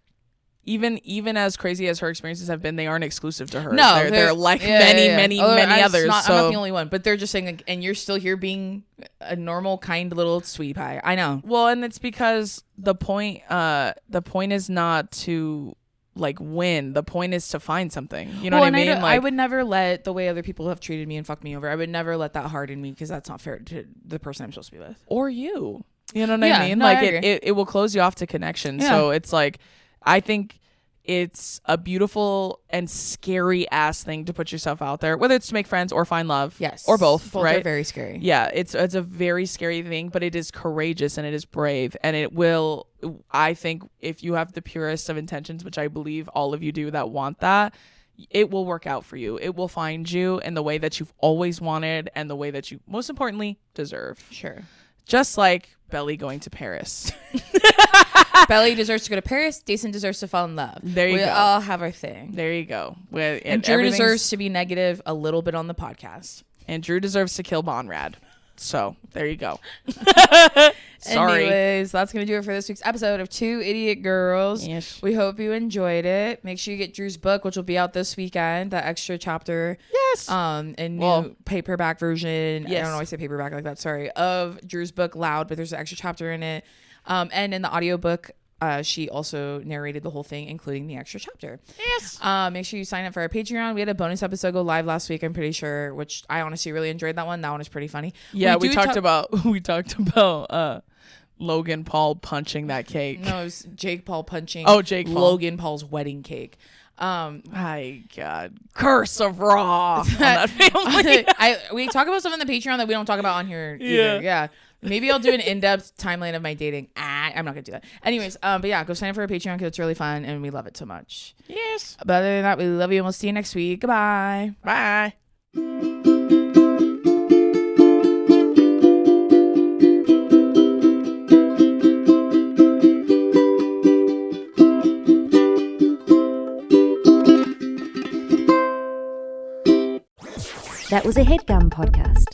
S3: even as crazy as her experiences have been, they aren't exclusive to her.
S2: No,
S3: they're like many others.
S2: I'm not the only one, but they're just saying like, and you're still here being a normal, kind little sweetie pie. I know.
S3: Well, and it's because the point is not to like win. The point is to find something. You know what I mean?
S2: I would never let the way other people have treated me and fucked me over. I would never let that harden me, because that's not fair to the person I'm supposed to be with.
S3: Or you. You know what I mean? No, like it will close you off to connection. Yeah. So it's like, I think it's a beautiful and scary ass thing to put yourself out there, whether it's to make friends or find love.
S2: Yes.
S3: Or both right?
S2: Are very scary.
S3: Yeah. It's a very scary thing, but it is courageous and it is brave, and it will, I think if you have the purest of intentions, which I believe all of you do that want that, it will work out for you. It will find you in the way that you've always wanted and the way that you most importantly deserve.
S2: Sure.
S3: Just like Belly going to Paris.
S2: Belly deserves to go to Paris. Jason deserves to fall in love.
S3: There you go.
S2: We all have our thing.
S3: There you go.
S2: And Drew deserves to be negative a little bit on the podcast.
S3: And Drew deserves to kill Bonrad. So there you go. Sorry.
S2: Anyways, that's going to do it for this week's episode of Two Idiot Girls.
S3: Yes.
S2: We hope you enjoyed it. Make sure you get Drew's book, which will be out this weekend, that extra chapter.
S3: Yes.
S2: And new paperback version.
S3: Yes.
S2: I don't know why I say paperback like that. Sorry. Of Drew's book, Loud, but there's an extra chapter in it. And in the audiobook, she also narrated the whole thing, including the extra chapter.
S3: Yes.
S2: Make sure you sign up for our Patreon. We had a bonus episode go live last week, I'm pretty sure, which I honestly really enjoyed that one. That one is pretty funny.
S3: Yeah, we talked about Logan Paul punching that cake.
S2: No, it was Jake Paul punching
S3: Jake Paul.
S2: Logan Paul's wedding cake.
S3: My God, curse of Raw on that family.
S2: We talk about stuff on the Patreon that we don't talk about on here either. Yeah. Maybe I'll do an in-depth timeline of my dating. I'm not gonna do that. Anyways, but yeah, go sign up for our Patreon because it's really fun and we love it so much.
S3: Yes.
S2: But other than that, we love you and we'll see you next week. Goodbye.
S3: Bye.
S1: That was a HeadGum podcast.